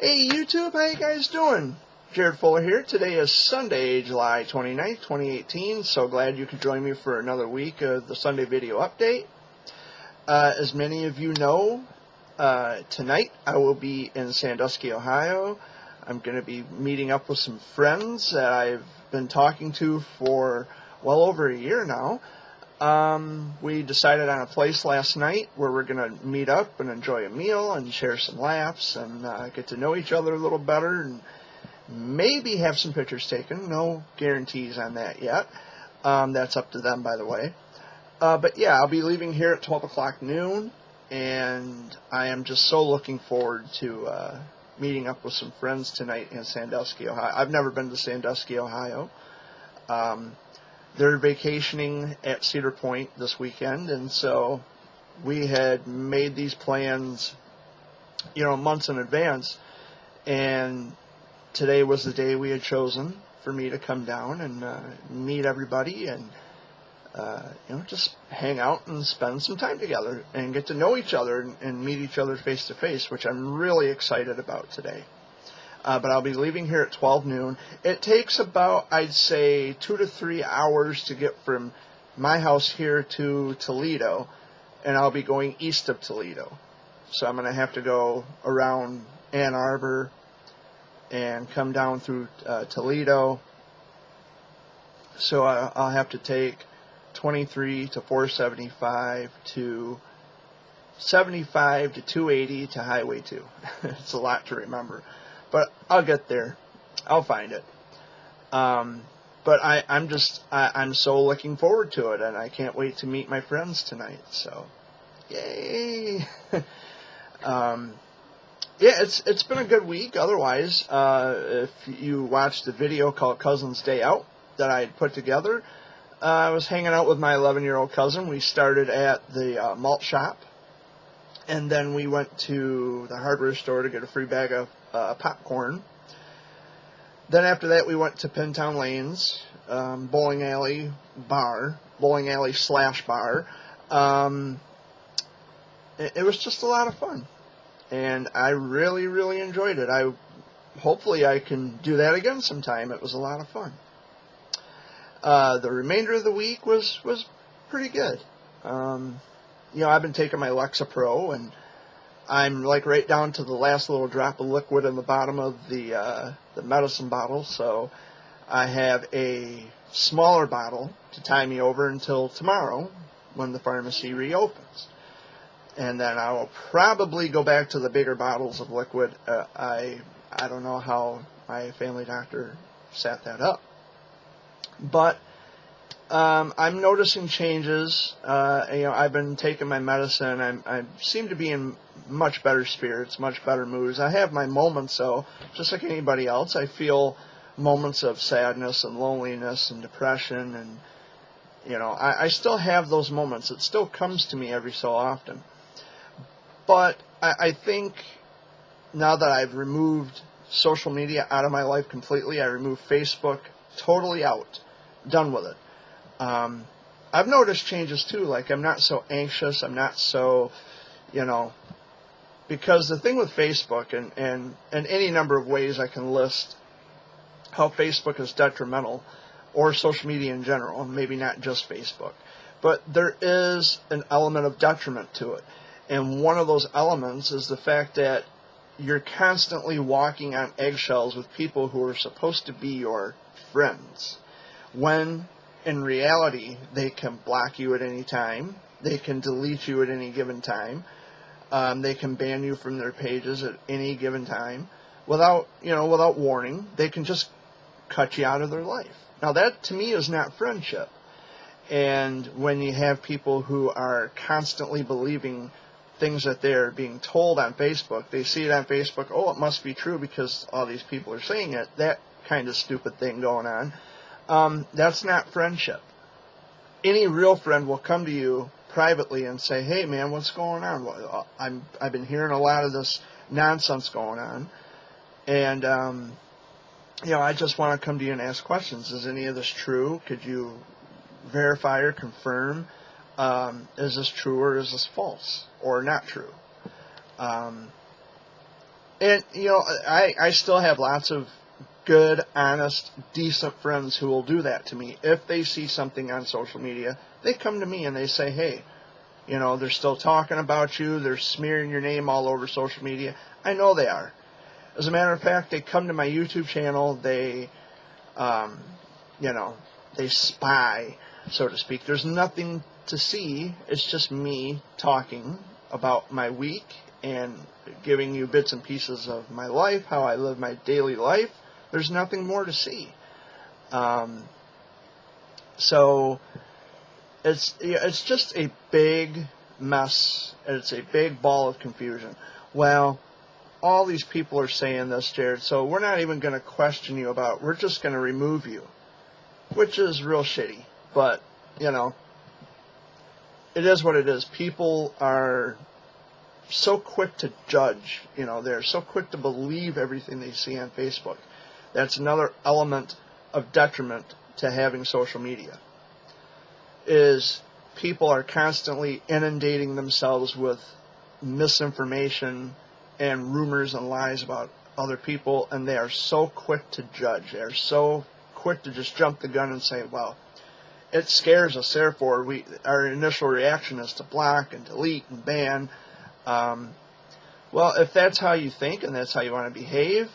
Hey YouTube, how you guys doing? Jared Fuller here. Today is Sunday, July 29th, 2018. So glad you could join me for another week of the Sunday video update. As many of you know, tonight I will be in Sandusky, Ohio. I'm going to be meeting up with some friends that I've been talking to for well over a year now. We decided on a place last night where we're going to meet up and enjoy a meal and share some laughs and get to know each other a little better and maybe have some pictures taken. No guarantees on that yet. That's up to them, by the way. But yeah, I'll be leaving here at 12 o'clock noon, and I am just so looking forward to meeting up with some friends tonight in Sandusky, Ohio. I've never been to Sandusky, Ohio. They're vacationing at Cedar Point this weekend, and so we had made these plans, months in advance, and today was the day we had chosen for me to come down and meet everybody and, just hang out and spend some time together and get to know each other and meet each other face to face, which I'm really excited about today. But I'll be leaving here at 12 noon. It takes about, I'd say, 2 to 3 hours to get from my house here to Toledo, and I'll be going east of Toledo. So I'm going to have to go around Ann Arbor and come down through Toledo. So I'll have to take 23 to 475 to 75 to 280 to Highway 2. It's a lot to remember. But I'll get there. I'll find it. But I'm so looking forward to it, and I can't wait to meet my friends tonight. So, yay! Yeah, it's been a good week. Otherwise, if you watched the video called Cousin's Day Out that I had put together, I was hanging out with my 11-year-old cousin. We started at the malt shop, and then we went to the hardware store to get a free bag of popcorn. Then after that we went to Pintown Lanes, bowling alley slash bar. It was just a lot of fun, and I really, really enjoyed it. Hopefully I can do that again sometime. It was a lot of fun. The remainder of the week was pretty good. I've been taking my Lexapro, and I'm like right down to the last little drop of liquid in the bottom of the medicine bottle, so I have a smaller bottle to tie me over until tomorrow when the pharmacy reopens. And then I will probably go back to the bigger bottles of liquid. I don't know how my family doctor set that up. But I'm noticing changes. I've been taking my medicine. I seem to be in much better spirits, much better moods. I have my moments, though, just like anybody else. I feel moments of sadness and loneliness and depression, and I still have those moments. It still comes to me every so often. But I think now that I've removed social media out of my life completely, I removed Facebook totally out, done with it. I've noticed changes too, like I'm not so anxious, I'm not so, because the thing with Facebook and any number of ways I can list how Facebook is detrimental, or social media in general, maybe not just Facebook, but there is an element of detriment to it. And one of those elements is the fact that you're constantly walking on eggshells with people who are supposed to be your friends, when in reality, they can block you at any time. They can delete you at any given time. They can ban you from their pages at any given time without warning. They can just cut you out of their life. Now that to me is not friendship. And when you have people who are constantly believing things that they're being told on Facebook, they see it on Facebook, oh, it must be true because all these people are saying it, that kind of stupid thing going on. That's not friendship. Any real friend will come to you privately and say, hey man, what's going on? Well, I've been hearing a lot of this nonsense going on, and I just want to come to you and ask questions. Is any of this true? Could you verify or confirm? Is this true or is this false or not true? And, you know, I still have lots of good, honest, decent friends who will do that to me. If they see something on social media, they come to me and they say, hey, you know, they're still talking about you. They're smearing your name all over social media. I know they are. As a matter of fact, they come to my YouTube channel. They, you know, they spy, so to speak. There's nothing to see. It's just me talking about my week and giving you bits and pieces of my life, how I live my daily life. There's nothing more to see. So it's just a big mess. It's a big ball of confusion. Well, all these people are saying this, Jared, so we're not even going to question you about it. We're just going to remove you, which is real shitty. But, you know, it is what it is. People are so quick to judge. You know, they're so quick to believe everything they see on Facebook. That's another element of detriment to having social media, is people are constantly inundating themselves with misinformation and rumors and lies about other people, and they are so quick to judge. They are so quick to just jump the gun and say, well, it scares us, therefore our initial reaction is to block and delete and ban. Well, if that's how you think and that's how you want to behave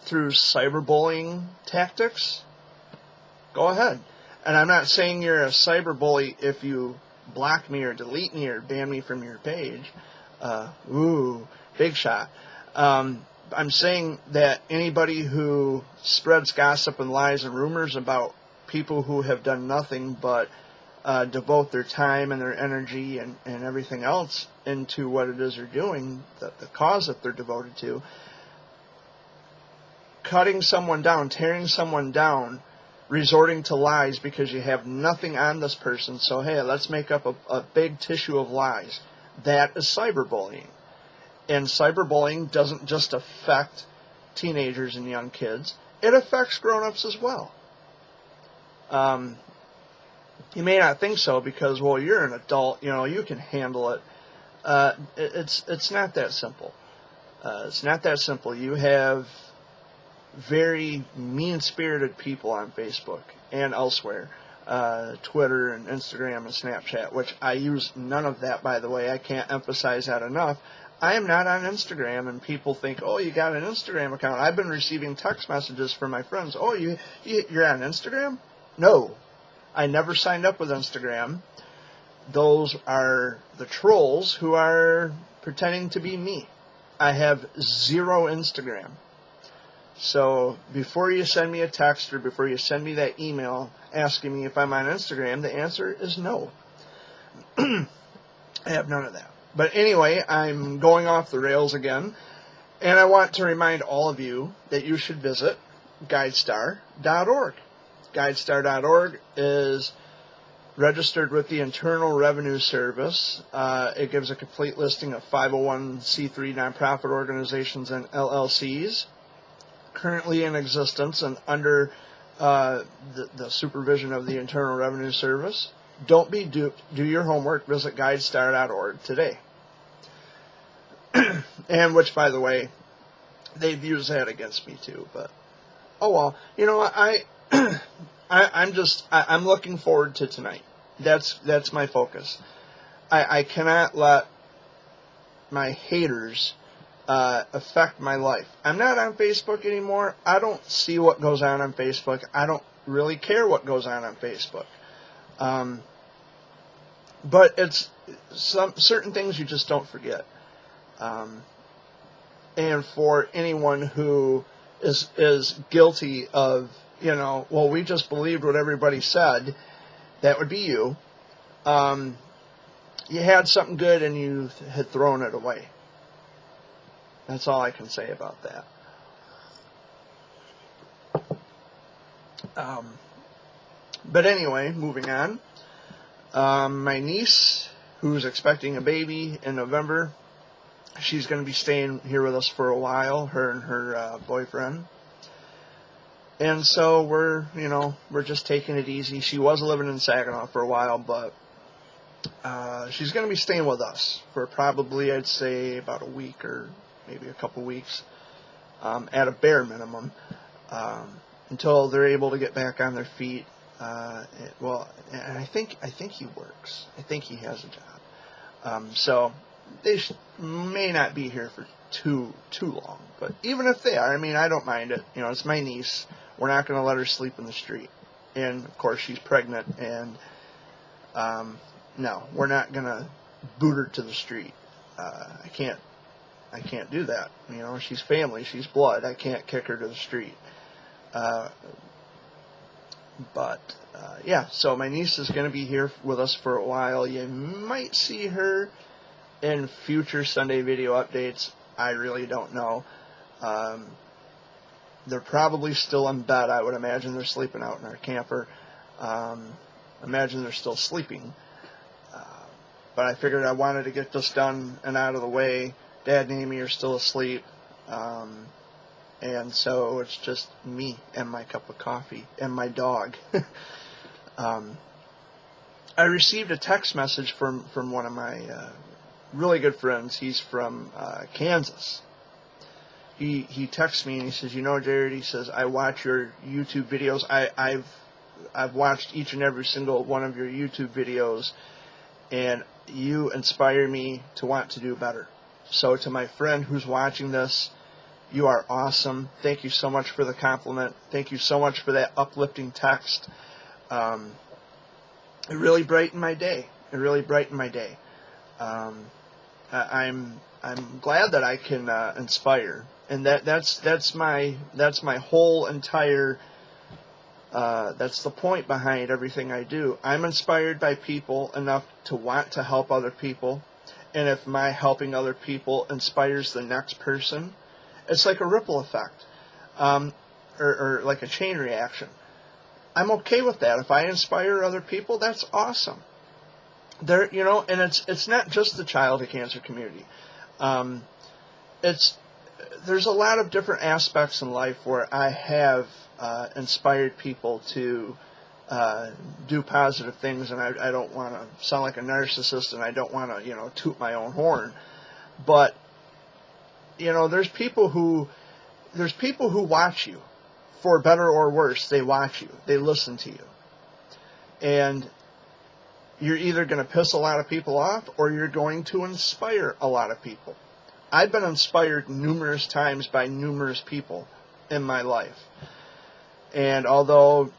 through cyberbullying tactics, go ahead. And I'm not saying you're a cyberbully if you block me or delete me or ban me from your page. Ooh, big shot. I'm saying that anybody who spreads gossip and lies and rumors about people who have done nothing but devote their time and their energy and everything else into what it is they're doing, the cause that they're devoted to, cutting someone down, tearing someone down, resorting to lies because you have nothing on this person, so hey, let's make up a big tissue of lies. That is cyberbullying. And cyberbullying doesn't just affect teenagers and young kids. It affects grown-ups as well. You may not think so because, well, you're an adult, you know, you can handle it. It's not that simple. It's not that simple. You have very mean-spirited people on Facebook and elsewhere, Twitter and Instagram and Snapchat, which I use none of that, by the way. I can't emphasize that enough. I am not on Instagram, and people think, oh, you got an Instagram account. I've been receiving text messages from my friends. Oh, you're on Instagram? No. I never signed up with Instagram. Those are the trolls who are pretending to be me. I have zero Instagram. So before you send me a text or before you send me that email asking me if I'm on Instagram, the answer is no. I have none of that. But anyway, I'm going off the rails again, and I want to remind all of you that you should visit GuideStar.org. GuideStar.org is registered with the Internal Revenue Service. It gives a complete listing of 501c3 nonprofit organizations and LLCs currently in existence and under the supervision of the Internal Revenue Service. Don't be duped. Do your homework. Visit GuideStar.org today. And which, by the way, they've used that against me too. But oh well. You know what? I'm looking forward to tonight. That's my focus. I cannot let my haters affect my life. I'm not on Facebook anymore. I don't see what goes on Facebook. I don't really care what goes on Facebook. But it's certain things you just don't forget. And for anyone who is guilty of, you know, well, we just believed what everybody said, that would be you. You had something good and you had thrown it away. That's all I can say about that. But anyway, moving on. My niece, who's expecting a baby in November, she's going to be staying here with us for a while, her and her boyfriend. And so we're just taking it easy. She was living in Saginaw for a while, but she's going to be staying with us for probably, I'd say, about a week or maybe a couple weeks, at a bare minimum, until they're able to get back on their feet. And I think he works. I think he has a job. So they may not be here for too long. But even if they are, I mean, I don't mind it. You know, it's my niece. We're not going to let her sleep in the street. And of course, she's pregnant, and no, we're not going to boot her to the street. I can't do that. You know, she's family, she's blood. I can't kick her to the street. Yeah, so my niece is going to be here with us for a while. You might see her in future Sunday video updates. I really don't know. They're probably still in bed. I would imagine they're sleeping out in our camper. Imagine they're still sleeping. But I figured I wanted to get this done and out of the way. Dad and Amy are still asleep. And so it's just me and my cup of coffee and my dog. I received a text message from one of my really good friends. He's from Kansas. He texts me and he says, you know, Jared, he says, I watch your YouTube videos. I've watched each and every single one of your YouTube videos, and you inspire me to want to do better. So to my friend who's watching this, you are awesome. Thank you so much for the compliment. Thank you so much for that uplifting text. It really brightened my day. It really brightened my day. I'm glad that I can inspire, and that's my whole entire. That's the point behind everything I do. I'm inspired by people enough to want to help other people, and if my helping other people inspires the next person, it's like a ripple effect, or like a chain reaction. I'm okay with that. If I inspire other people, that's awesome. There, you know, and it's not just the childhood cancer community. There's a lot of different aspects in life where I have inspired people to do positive things, and I don't want to sound like a narcissist, and I don't want to, you know, toot my own horn, but you know, there's people who watch you, for better or worse. They watch you, they listen to you, and you're either going to piss a lot of people off or you're going to inspire a lot of people. I've been inspired numerous times by numerous people in my life. And although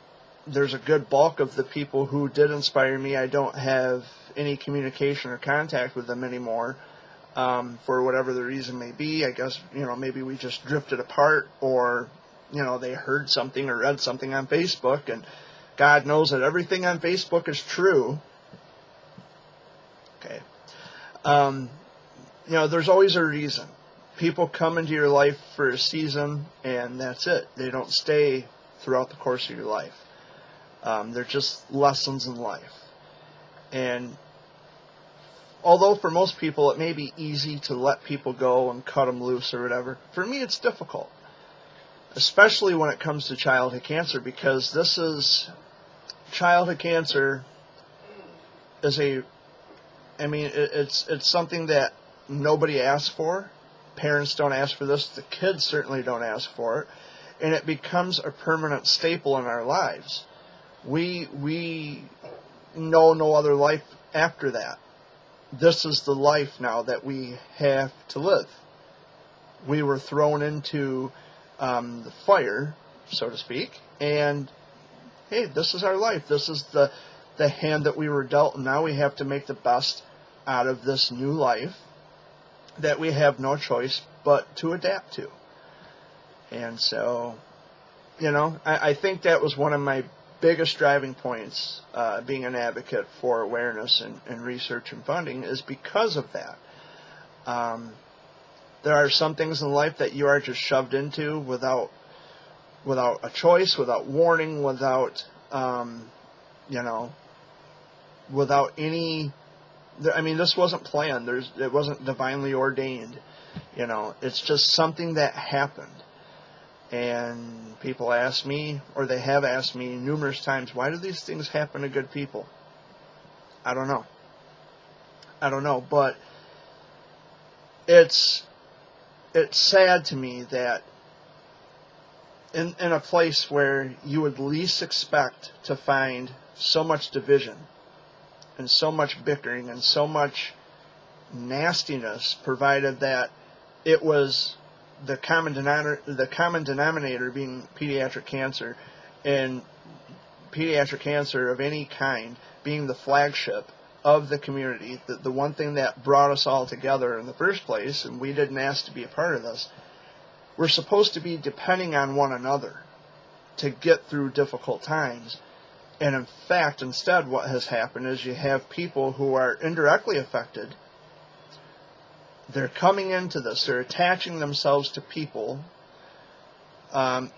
there's a good bulk of the people who did inspire me, I don't have any communication or contact with them anymore, for whatever the reason may be. I guess, you know, maybe we just drifted apart, or, you know, they heard something or read something on Facebook, and God knows that everything on Facebook is true. Okay. You know, there's always a reason. People come into your life for a season, and that's it. They don't stay throughout the course of your life. They're just lessons in life. And although for most people it may be easy to let people go and cut them loose or whatever, for me it's difficult. Especially when it comes to childhood cancer, because childhood cancer is it's something that nobody asks for. Parents don't ask for this. The kids certainly don't ask for it. And it becomes a permanent staple in our lives. We know no other life after that. This is the life now that we have to live. We were thrown into the fire, so to speak, and hey, this is our life. This is the hand that we were dealt, and now we have to make the best out of this new life that we have no choice but to adapt to. And so, you know, I think that was one of my biggest driving points, being an advocate for awareness and research and funding, is because of that. There are some things in life that you are just shoved into without a choice, without warning, without without any. I mean, this wasn't planned. It wasn't divinely ordained. You know, it's just something that happened. And people ask me, or they have asked me numerous times, why do these things happen to good people? I don't know, but it's it's sad to me that in a place where you would least expect to find so much division and so much bickering and so much nastiness, provided that it was the common denominator being pediatric cancer, and pediatric cancer of any kind being the flagship of the community, the one thing that brought us all together in the first place, and we didn't ask to be a part of this. We're supposed to be depending on one another to get through difficult times. And in fact, instead, what has happened is you have people who are indirectly affected. They're coming into this. They're attaching themselves to people. And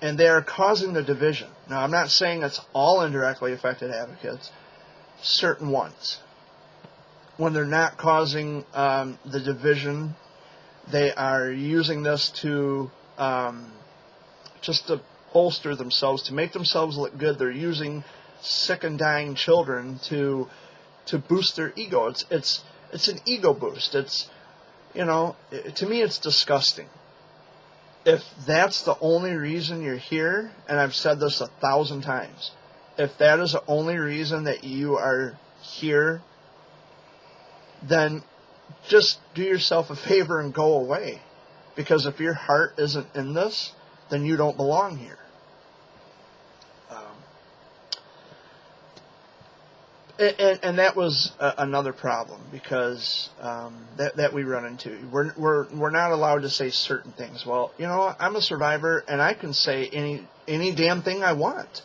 they are causing the division. Now, I'm not saying it's all indirectly affected advocates. Certain ones. When they're not causing the division, they are using this to just to bolster themselves, to make themselves look good. They're using sick and dying children to boost their ego. It's an ego boost. It's, to me, it's disgusting. If that's the only reason you're here, and I've said this 1,000 times, if that is the only reason that you are here, then just do yourself a favor and go away. Because if your heart isn't in this, then you don't belong here. And that was another problem, because that we run into. We're not allowed to say certain things. Well, I'm a survivor, and I can say any damn thing I want,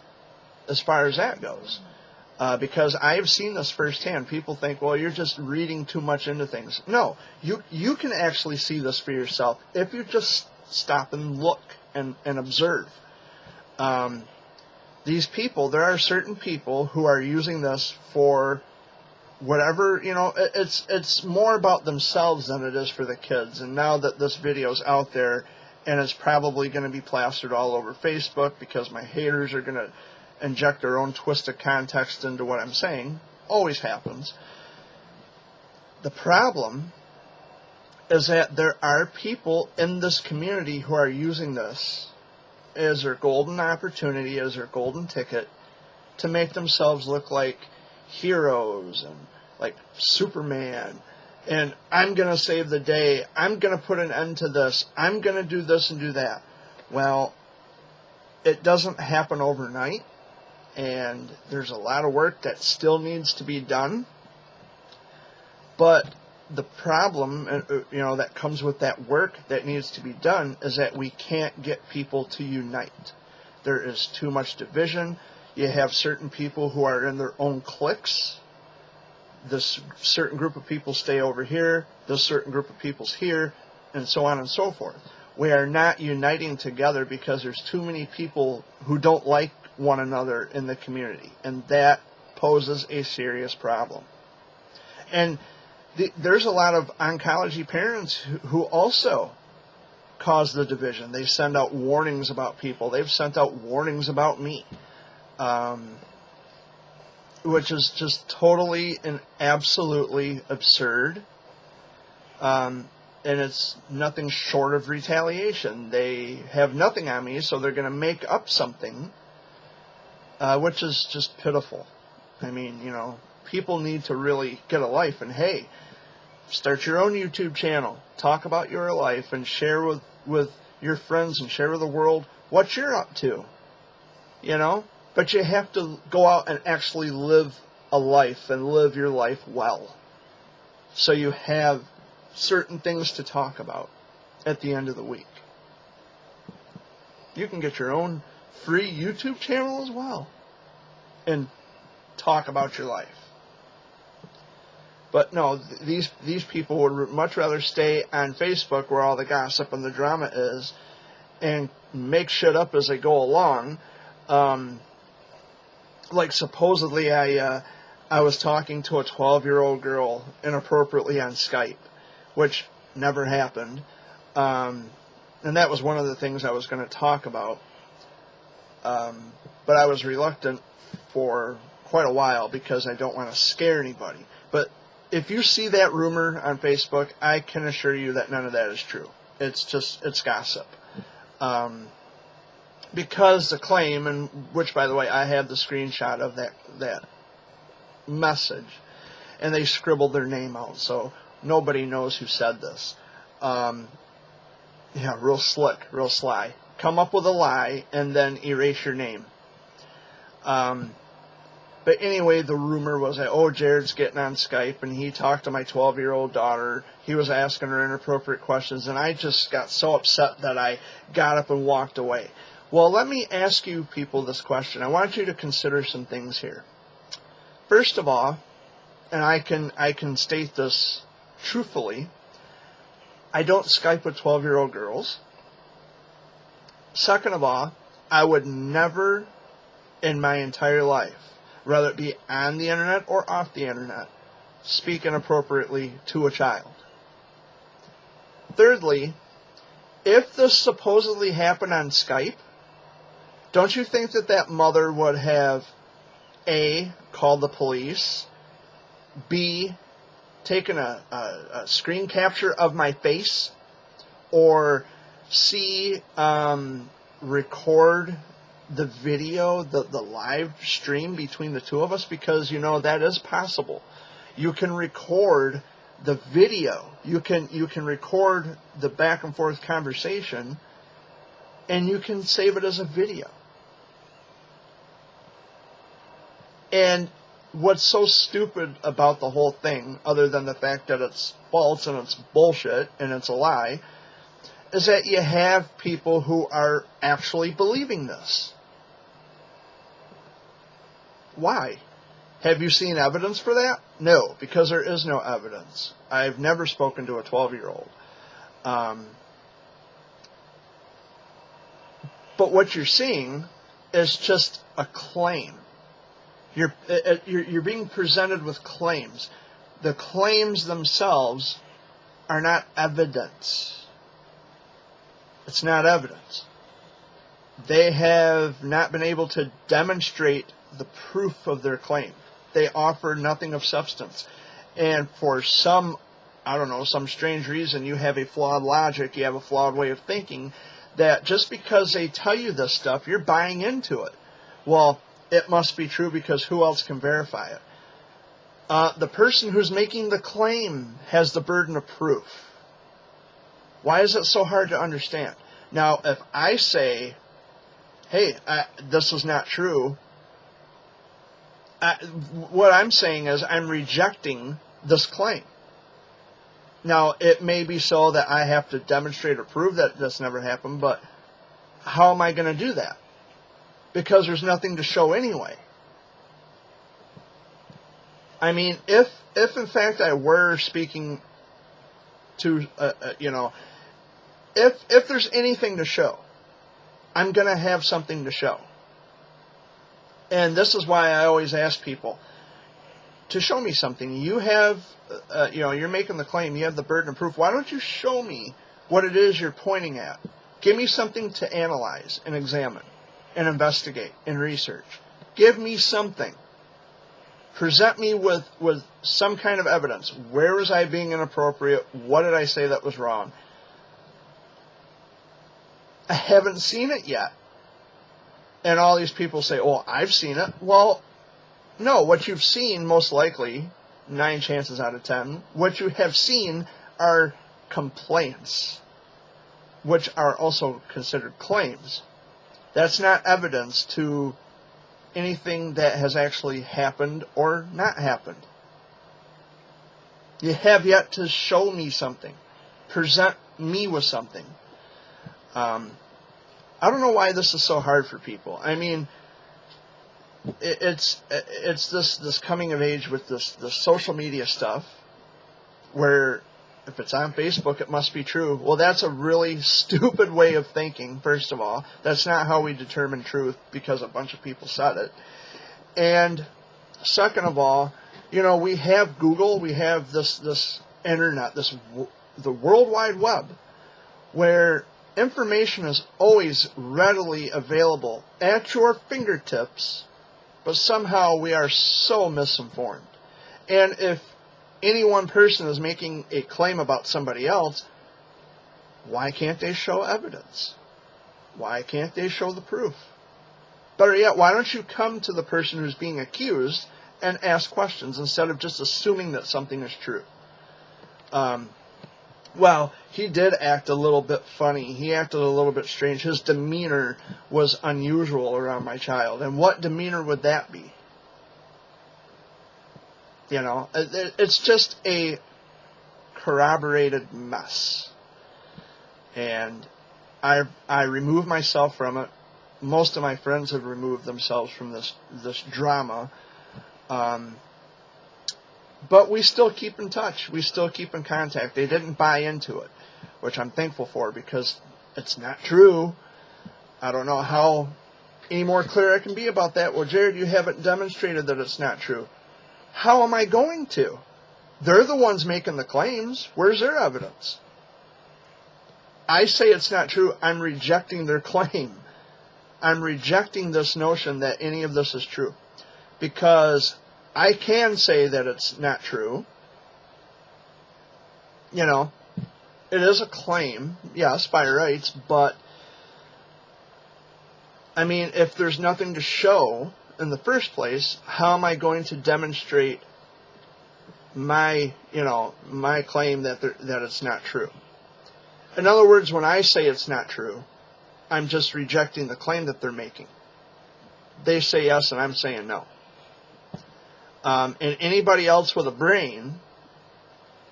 as far as that goes. Because I've seen this firsthand. People think, well, you're just reading too much into things. No, you can actually see this for yourself if you just stop and look and observe. These people, there are certain people who are using this for whatever, it's more about themselves than it is for the kids. And now that this video's out there, and it's probably going to be plastered all over Facebook, because my haters are going to inject their own twisted context into what I'm saying. Always happens. The problem is that there are people in this community who are using this as their golden opportunity, as their golden ticket, to make themselves look like heroes and like Superman. And I'm going to save the day. I'm going to put an end to this. I'm going to do this and do that. Well, it doesn't happen overnight. And there's a lot of work that still needs to be done. But the problem, that comes with that work that needs to be done, is that we can't get people to unite. There is too much division. You have certain people who are in their own cliques. This certain group of people stay over here. This certain group of people's here, and so on and so forth. We are not uniting together because there's too many people who don't like one another in the community, and that poses a serious problem. And there's a lot of oncology parents who also cause the division. They send out warnings about people. They've sent out warnings about me, which is just totally and absolutely absurd. And it's nothing short of retaliation. They have nothing on me, so they're going to make up something, which is just pitiful. I mean, people need to really get a life. And hey, start your own YouTube channel. Talk about your life and share with your friends and share with the world what you're up to. But you have to go out and actually live a life and live your life well. So you have certain things to talk about at the end of the week. You can get your own free YouTube channel as well and talk about your life. But no, these people would much rather stay on Facebook, where all the gossip and the drama is, and make shit up as they go along. Like supposedly I was talking to a 12-year-old girl inappropriately on Skype, which never happened. And that was one of the things I was going to talk about. But I was reluctant for quite a while because I don't want to scare anybody. But if you see that rumor on Facebook, I can assure you that none of that is true. it's gossip. Because the claim, and which, by the way, I have the screenshot of that message, and they scribbled their name out, so nobody knows who said this. Yeah, real slick, real sly. Come up with a lie and then erase your name. But anyway, the rumor was that, oh, Jared's getting on Skype and he talked to my 12-year-old daughter. He was asking her inappropriate questions, and I just got so upset that I got up and walked away. Well, let me ask you people this question. I want you to consider some things here. First of all, and I can state this truthfully, I don't Skype with 12-year-old girls. Second of all, I would never in my entire life, whether it be on the internet or off the internet, speak inappropriately to a child. Thirdly, if this supposedly happened on Skype, don't you think that mother would have A, called the police, B, taken a screen capture of my face, or C, record the video, the live stream between the two of us? Because, that is possible. You can record the video. You can record the back and forth conversation, and you can save it as a video. And what's so stupid about the whole thing, other than the fact that it's false and it's bullshit and it's a lie, is that you have people who are actually believing this. Why? Have you seen evidence for that? No, because there is no evidence. I've never spoken to a 12-year-old. But what you're seeing is just a claim. You're being presented with claims. The claims themselves are not evidence. It's not evidence. They have not been able to demonstrate the proof of their claim. They offer nothing of substance. And for some strange reason, you have a flawed logic, you have a flawed way of thinking, that just because they tell you this stuff, you're buying into it. Well, it must be true because who else can verify it? The person who's making the claim has the burden of proof. Why is it so hard to understand? Now, if I say, hey, this is not true, what I'm saying is I'm rejecting this claim. Now, it may be so that I have to demonstrate or prove that this never happened, but how am I going to do that? Because there's nothing to show anyway. I mean, if in fact I were speaking to, if there's anything to show, I'm going to have something to show. And this is why I always ask people to show me something. You have, you're making the claim, you have the burden of proof. Why don't you show me what it is you're pointing at? Give me something to analyze and examine and investigate and research. Give me something. Present me with some kind of evidence. Where was I being inappropriate? What did I say that was wrong? I haven't seen it yet. And all these people say, oh, I've seen it. Well, no, what you've seen, most likely, 9 chances out of 10, what you have seen are complaints, which are also considered claims. That's not evidence to anything that has actually happened or not happened. You have yet to show me something. Present me with something. I don't know why this is so hard for people. I mean, it's this coming of age with this social media stuff, where if it's on Facebook, it must be true. Well, that's a really stupid way of thinking, first of all. That's not how we determine truth, because a bunch of people said it. And second of all, we have Google, we have this internet, the World Wide Web, where information is always readily available at your fingertips, but somehow we are so misinformed. And if any one person is making a claim about somebody else, Why can't they show evidence? Why can't they show the proof? Better yet, why don't you come to the person who's being accused and ask questions instead of just assuming that something is true? Well, he did act a little bit funny. He acted a little bit strange. His demeanor was unusual around my child. And what demeanor would that be? You know, it's just a corroborated mess. And I removed myself from it. Most of my friends have removed themselves from this drama. But we still keep in touch. We still keep in contact. They didn't buy into it, which I'm thankful for, because it's not true. I don't know how any more clear I can be about that. Well, Jared, you haven't demonstrated that it's not true. How am I going to? They're the ones making the claims. Where's their evidence? I say it's not true. I'm rejecting their claim. I'm rejecting this notion that any of this is true. Because I can say that it's not true. You know, it is a claim, yes, by rights, but, I mean, if there's nothing to show in the first place, how am I going to demonstrate my claim that it's not true? In other words, when I say it's not true, I'm just rejecting the claim that they're making. They say yes, and I'm saying no. And anybody else with a brain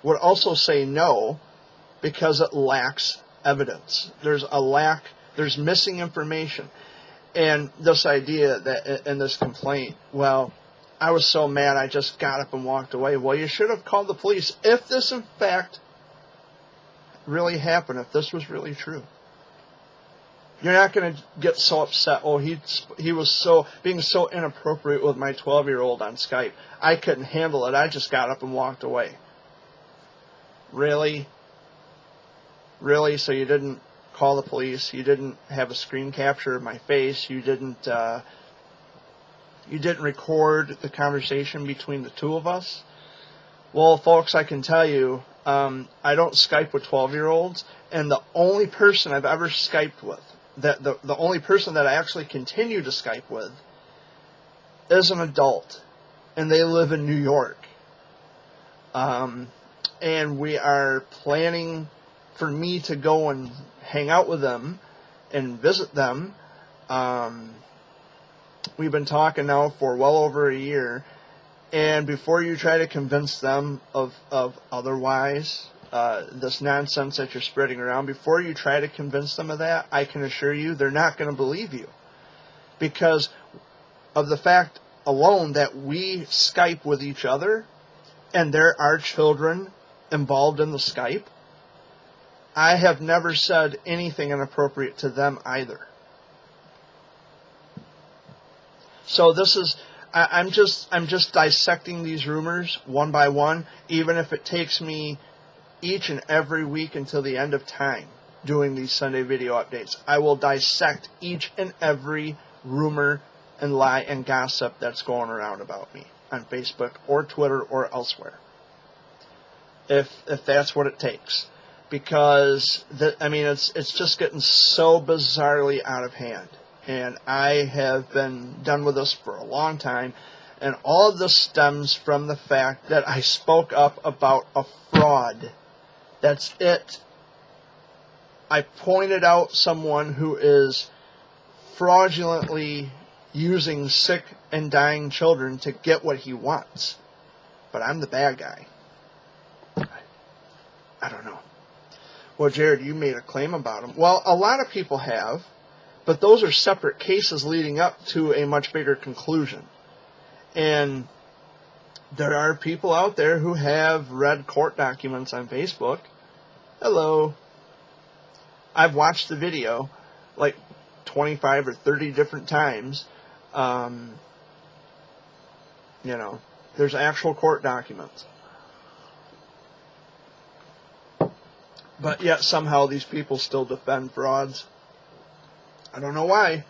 would also say no, because it lacks evidence. There's missing information. And this idea that in this complaint, well, I was so mad I just got up and walked away. Well, you should have called the police if this in fact really happened, if this was really true. You're not going to get so upset. Oh, he was being so inappropriate with my 12-year-old on Skype. I couldn't handle it. I just got up and walked away. Really? Really? So you didn't call the police? You didn't have a screen capture of my face? You didn't record the conversation between the two of us? Well, folks, I can tell you, I don't Skype with 12-year-olds, and the only person I've ever Skyped with, the only person that I actually continue to Skype with, is an adult, and they live in New York. And we are planning for me to go and hang out with them and visit them. We've been talking now for well over a year, and before you try to convince them of otherwise, this nonsense that you're spreading around, before you try to convince them of that, I can assure you they're not going to believe you, because of the fact alone that we Skype with each other and there are children involved in the Skype. I have never said anything inappropriate to them either. So this is, I'm just dissecting these rumors one by one, even if it takes me each and every week until the end of time doing these Sunday video updates. I will dissect each and every rumor and lie and gossip that's going around about me on Facebook or Twitter or elsewhere, if that's what it takes. Because it's just getting so bizarrely out of hand, and I have been done with this for a long time, and all of this stems from the fact that I spoke up about a fraud. That's it. I pointed out someone who is fraudulently using sick and dying children to get what he wants. But I'm the bad guy. I don't know. Well, Jared, you made a claim about him. Well, a lot of people have, but those are separate cases leading up to a much bigger conclusion. And there are people out there who have read court documents on Facebook. Hello. I've watched the video like 25 or 30 different times. There's actual court documents. But yet somehow these people still defend frauds. I don't know why.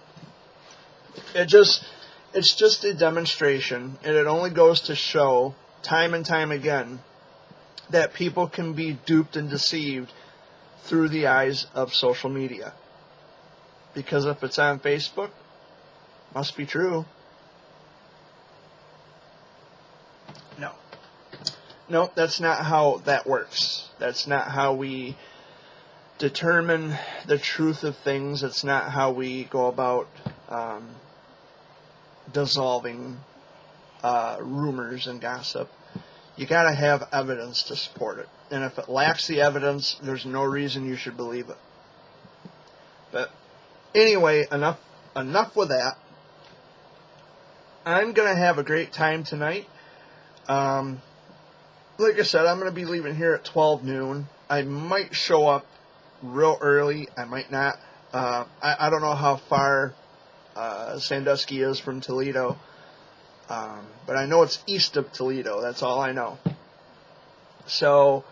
It's just a demonstration, and it only goes to show time and time again that people can be duped and deceived through the eyes of social media. Because if it's on Facebook, must be true. No. No, that's not how that works. That's not how we determine the truth of things. It's not how we go about dissolving rumors and gossip. You got to have evidence to support it. And if it lacks the evidence, there's no reason you should believe it. But anyway, enough with that. I'm going to have a great time tonight. Like I said, I'm going to be leaving here at 12 noon. I might show up real early. I might not. I don't know how far Sandusky is from Toledo. But I know it's east of Toledo. That's all I know. So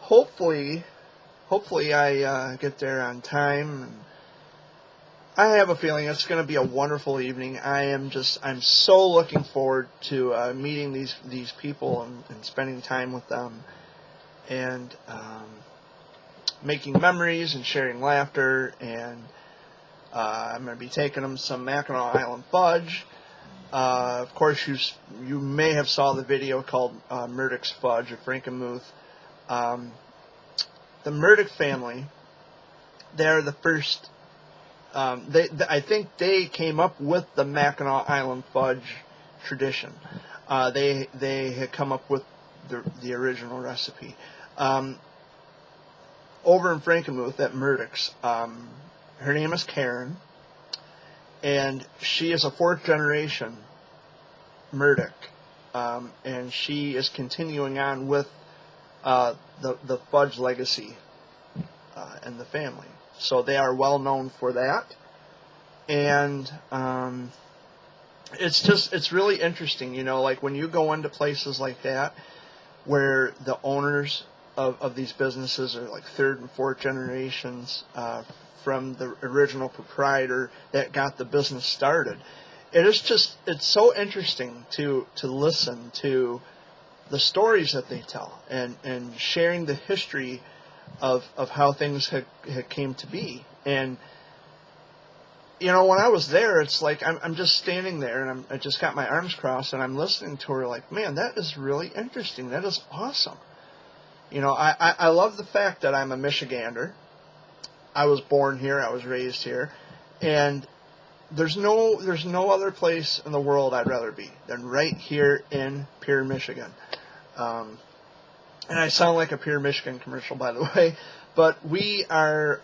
hopefully I get there on time. And I have a feeling it's going to be a wonderful evening. I'm so looking forward to meeting these people and spending time with them, and making memories and sharing laughter. And I'm going to be taking them some Mackinac Island fudge. Of course, you may have saw the video called Murdoch's Fudge of Frankenmuth. The Murdoch family, they're the first. I think they came up with the Mackinac Island fudge tradition. They had come up with the original recipe. Over in Frankenmuth at Murdoch's, her name is Karen, and she is a fourth generation Murdoch, and she is continuing on with the fudge legacy in the family. So they are well known for that, and it's really interesting, like when you go into places like that where the owners of these businesses are like third and fourth generations from the original proprietor that got the business started. It's so interesting to listen to the stories that they tell and sharing the history of how things had came to be. And when I was there, it's like I'm just standing there and I just got my arms crossed and I'm listening to her like, man, that is really interesting. That is awesome. I love the fact that I'm a Michigander. I was born here. I was raised here, and there's no other place in the world I'd rather be than right here in Pierre, Michigan. And I sound like a Pure Michigan commercial, by the way, but we are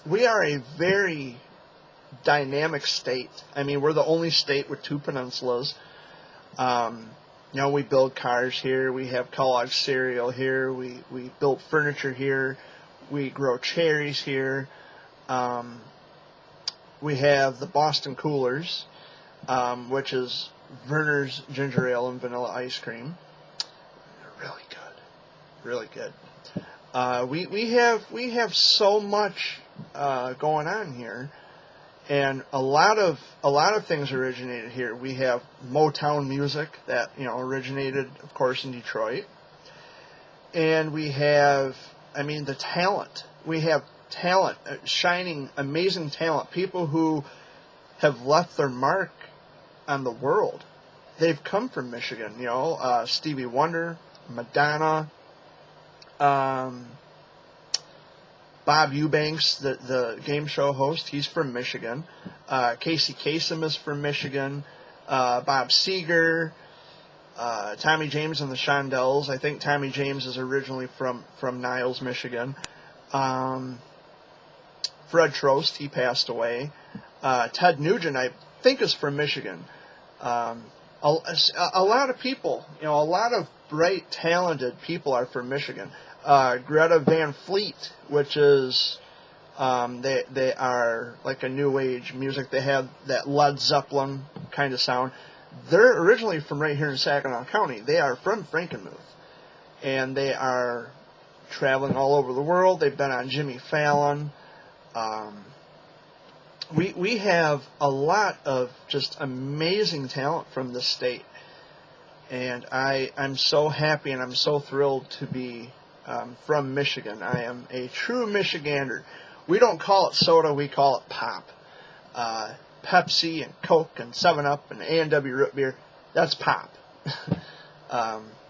a very dynamic state. I mean, we're the only state with two peninsulas. We build cars here. We have Kellogg's cereal here. We build furniture here. We grow cherries here. We have the Boston Coolers, which is Verner's ginger ale and vanilla ice cream. Really good. We have so much going on here, and a lot of things originated here. We have Motown music that originated, of course, in Detroit, and we have the talent. We have talent, shining, amazing talent. People who have left their mark on the world. They've come from Michigan. Stevie Wonder, Madonna. Bob Eubanks, the game show host, he's from Michigan. Casey Kasem is from Michigan. Bob Seger, Tommy James and the Shondells. I think Tommy James is originally from Niles, Michigan. Fred Trost, he passed away. Ted Nugent, I think, is from Michigan. A lot of people, a lot of bright, talented people are from Michigan. Greta Van Fleet, which is, they are like a new age music. They have that Led Zeppelin kind of sound. They're originally from right here in Saginaw County. They are from Frankenmuth, and they are traveling all over the world. They've been on Jimmy Fallon. We have a lot of just amazing talent from this state. And I'm so happy and I'm so thrilled to be from Michigan. I am a true Michigander. We don't call it soda, we call it pop. Pepsi and Coke and 7-Up and A&W root beer, that's pop.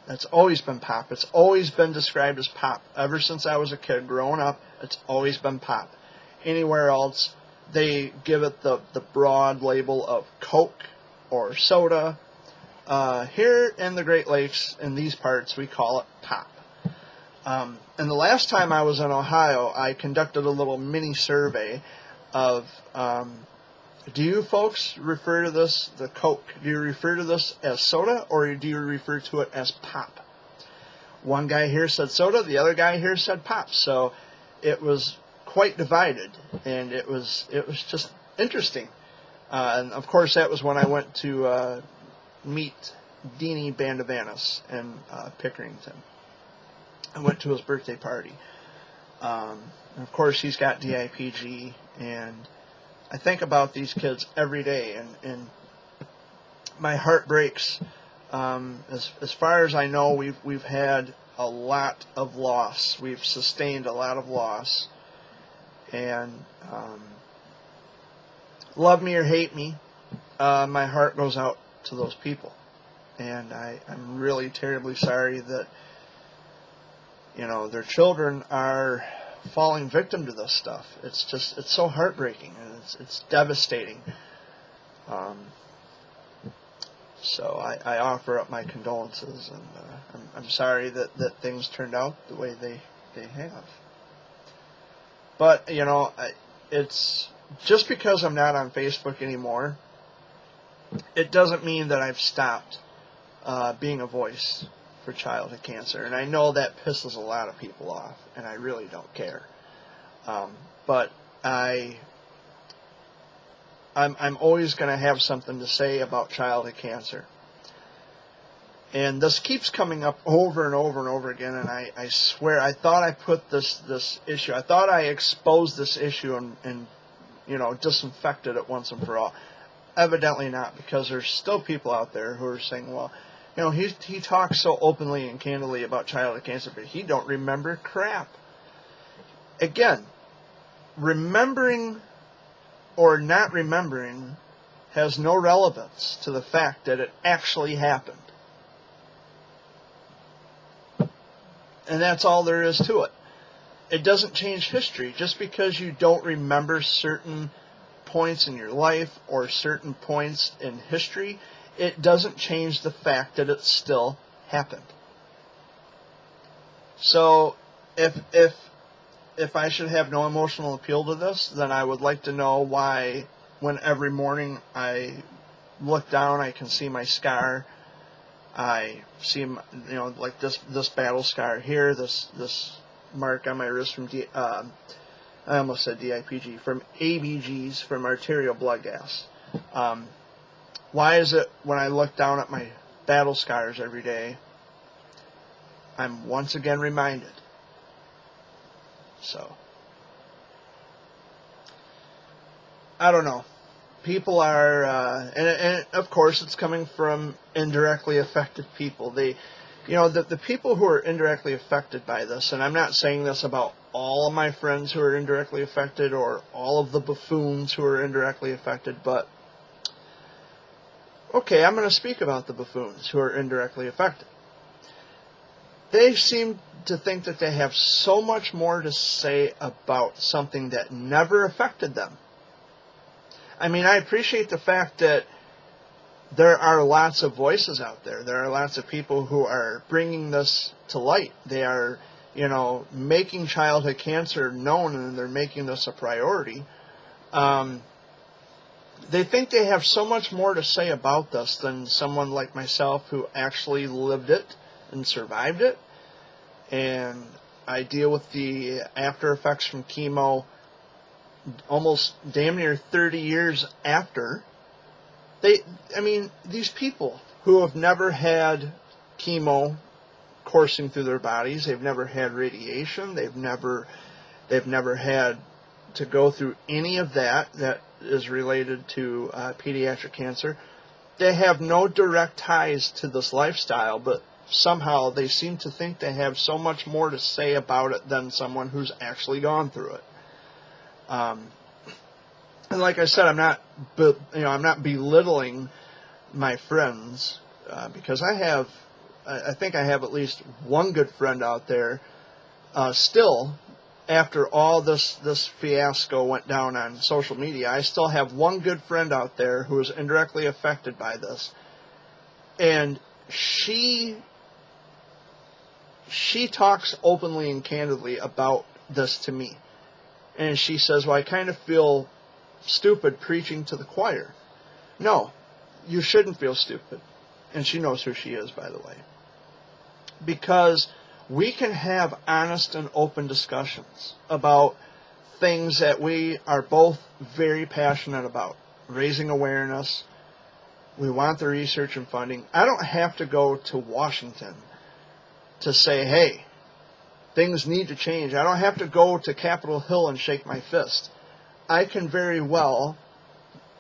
That's always been pop. It's always been described as pop. Ever since I was a kid growing up, it's always been pop. Anywhere else, they give it the broad label of Coke or soda. Here in the Great Lakes, in these parts, we call it pop. And the last time I was in Ohio, I conducted a little mini survey of, do you folks refer to this, the Coke, do you refer to this as soda, or do you refer to it as pop? One guy here said soda, the other guy here said pop. So it was quite divided, and it was just interesting. And of course, that was when I went to meet Deanie Bandavanis in Pickerington. I went to his birthday party. And of course, he's got DIPG, and I think about these kids every day, and my heart breaks. As far as I know, we've had a lot of loss. We've sustained a lot of loss, and love me or hate me, my heart goes out to those people, and I'm really terribly sorry that their children are falling victim to this stuff. It's so heartbreaking, and it's devastating. So I offer up my condolences, and I'm sorry that things turned out the way they have. But it's just because I'm not on Facebook anymore, it doesn't mean that I've stopped being a voice for childhood cancer, and I know that pisses a lot of people off, and I really don't care. But I'm always going to have something to say about childhood cancer. And this keeps coming up over and over and over again, and I swear, I thought I put this issue, I thought I exposed this issue and disinfected it once and for all. Evidently not, because there's still people out there who are saying, well, he talks so openly and candidly about childhood cancer, but he don't remember crap. Again, remembering or not remembering has no relevance to the fact that it actually happened. And that's all there is to it. It doesn't change history. Just because you don't remember certain points in your life or certain points in history, it doesn't change the fact that it still happened. So if I should have no emotional appeal to this, then I would like to know why when every morning I look down, I can see my scar. I see, like this battle scar here, this mark on my wrist from I almost said DIPG, from ABGs, from arterial blood gas. Why is it when I look down at my battle scars every day, I'm once again reminded? So, I don't know. People are, and of course it's coming from indirectly affected people. The people who are indirectly affected by this, and I'm not saying this about all of my friends who are indirectly affected or all of the buffoons who are indirectly affected, but okay, I'm going to speak about the buffoons who are indirectly affected. They seem to think that they have so much more to say about something that never affected them. I mean, I appreciate the fact that there are lots of voices out there. There are lots of people who are bringing this to light. They are, making childhood cancer known, and they're making this a priority. They think they have so much more to say about this than someone like myself who actually lived it and survived it. And I deal with the after effects from chemo almost damn near 30 years after. These people who have never had chemo coursing through their bodies, they've never had radiation, they've never had to go through any of that is related to pediatric cancer. They have no direct ties to this lifestyle, but somehow they seem to think they have so much more to say about it than someone who's actually gone through it. And like I said, I'm not belittling my friends, because I think I have at least one good friend out there, still, after all this fiasco went down on social media. I still have one good friend out there who is indirectly affected by this, and she talks openly and candidly about this to me, and she says, well, I kind of feel stupid preaching to the choir. No, you shouldn't feel stupid. And she knows who she is, by the way. Because we can have honest and open discussions about things that we are both very passionate about. Raising awareness. We want the research and funding. I don't have to go to Washington to say, hey, things need to change. I don't have to go to Capitol Hill and shake my fist. I can very well,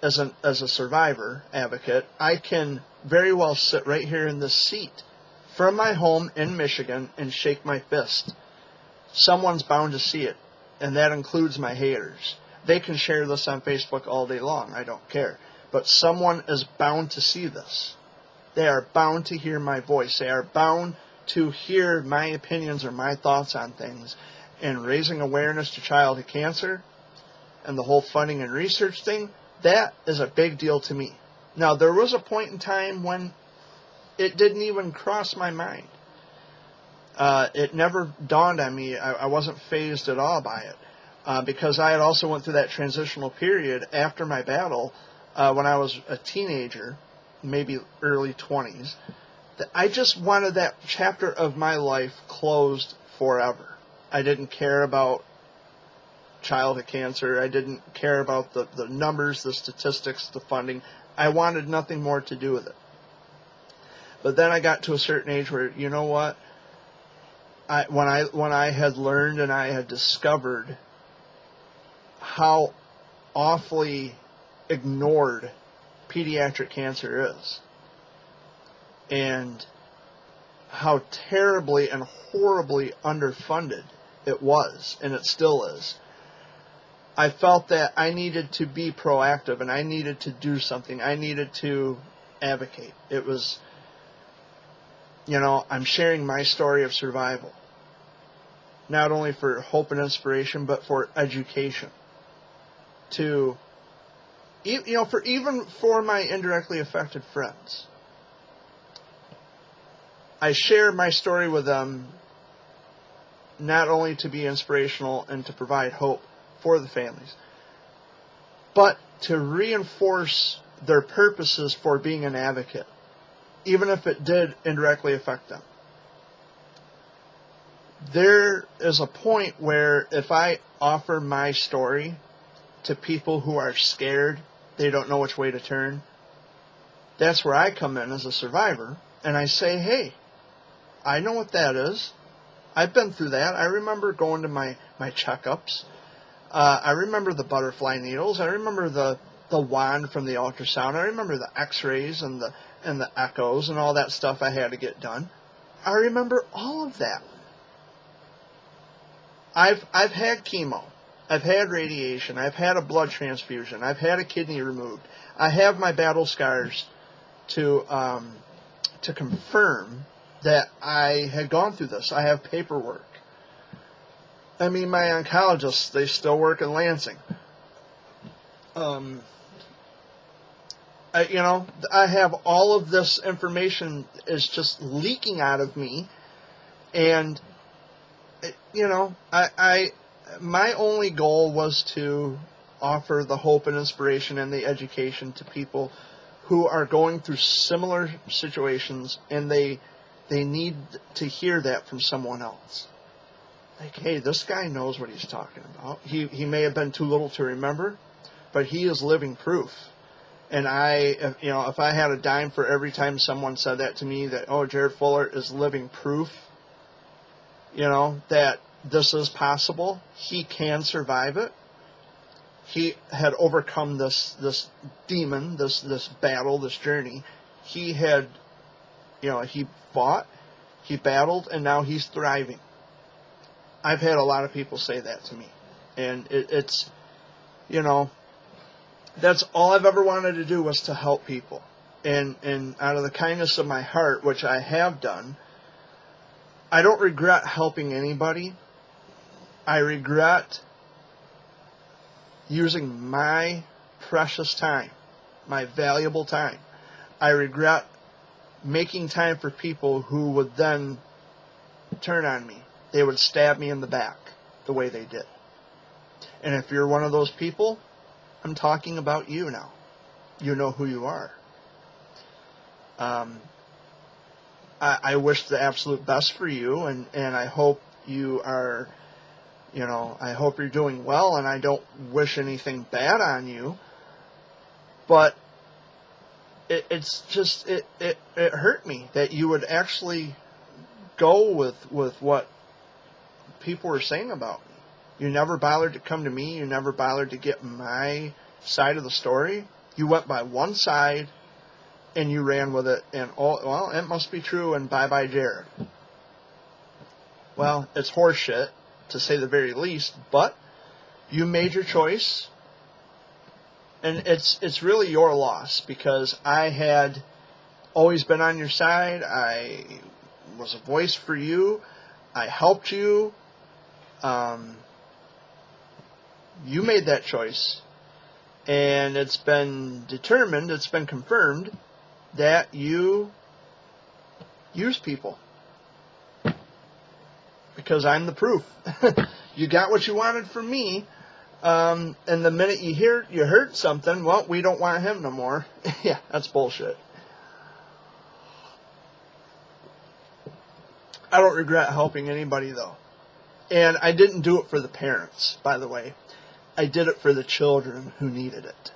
as a survivor advocate, I can very well sit right here in this seat from my home in Michigan and shake my fist. Someone's bound to see it, and that includes my haters. They can share this on Facebook all day long. I don't care. But someone is bound to see this. They are bound to hear my voice. They are bound to hear my opinions or my thoughts on things. And raising awareness to childhood cancer and the whole funding and research thing, that is a big deal to me. Now, there was a point in time when it didn't even cross my mind. It never dawned on me. I wasn't fazed at all by it. Because I had also went through that transitional period after my battle when I was a teenager, maybe early 20s. That I just wanted that chapter of my life closed forever. I didn't care about childhood cancer. I didn't care about the numbers, the statistics, the funding. I wanted nothing more to do with it. But then I got to a certain age where, you know what? When I had learned and I had discovered how awfully ignored pediatric cancer is, and how terribly and horribly underfunded it was, and it still is, I felt that I needed to be proactive and I needed to do something. I needed to advocate. It was, I'm sharing my story of survival. Not only for hope and inspiration, but for education. To, even for my indirectly affected friends. I share my story with them not only to be inspirational and to provide hope for the families, but to reinforce their purposes for being an advocate, even if it did indirectly affect them. There is a point where if I offer my story to people who are scared, they don't know which way to turn, that's where I come in as a survivor, and I say, hey, I know what that is. I've been through that. I remember going to my checkups. I remember the butterfly needles. I remember the wand from the ultrasound. I remember the x-rays and the echoes and all that stuff I had to get done. I remember all of that. I've had chemo. I've had radiation. I've had a blood transfusion. I've had a kidney removed. I have my battle scars to confirm that I had gone through this. I have paperwork. I mean, my oncologists, they still work in Lansing. I have all of this information is just leaking out of me, and my only goal was to offer the hope and inspiration and the education to people who are going through similar situations, and they need to hear that from someone else. Like, hey, this guy knows what he's talking about. He may have been too little to remember, but he is living proof. And if I had a dime for every time someone said that to me, that, oh, Jared Fuller is living proof, that this is possible, he can survive it. He had overcome this demon, this battle, this journey. He had, he fought, He battled, and now he's thriving. I've had a lot of people say that to me. And it's, you know, that's all I've ever wanted to do, was to help people. And out of the kindness of my heart, which I have done, I don't regret helping anybody. I regret using my precious time, my valuable time. I regret making time for people who would then turn on me. They would stab me in the back the way they did. And if you're one of those people, I'm talking about you now. You know who you are. I wish the absolute best for you, and I hope you are, you know, I hope you're doing well, and I don't wish anything bad on you. But it's just, it hurt me that you would actually go with what people were saying about me. You never bothered to come to me. You never bothered to get my side of the story. You went by one side, and you ran with it, and well, it must be true, and bye-bye, Jared. Well, it's horseshit, to say the very least, but you made your choice, and it's really your loss, because I had always been on your side. I was a voice for you. I helped you. You made that choice, and it's been determined, it's been confirmed, that you use people. Because I'm the proof. You got what you wanted from me, and the minute you heard something, well, we don't want him no more. Yeah, that's bullshit. I don't regret helping anybody, though. And I didn't do it for the parents, by the way. I did it for the children who needed it.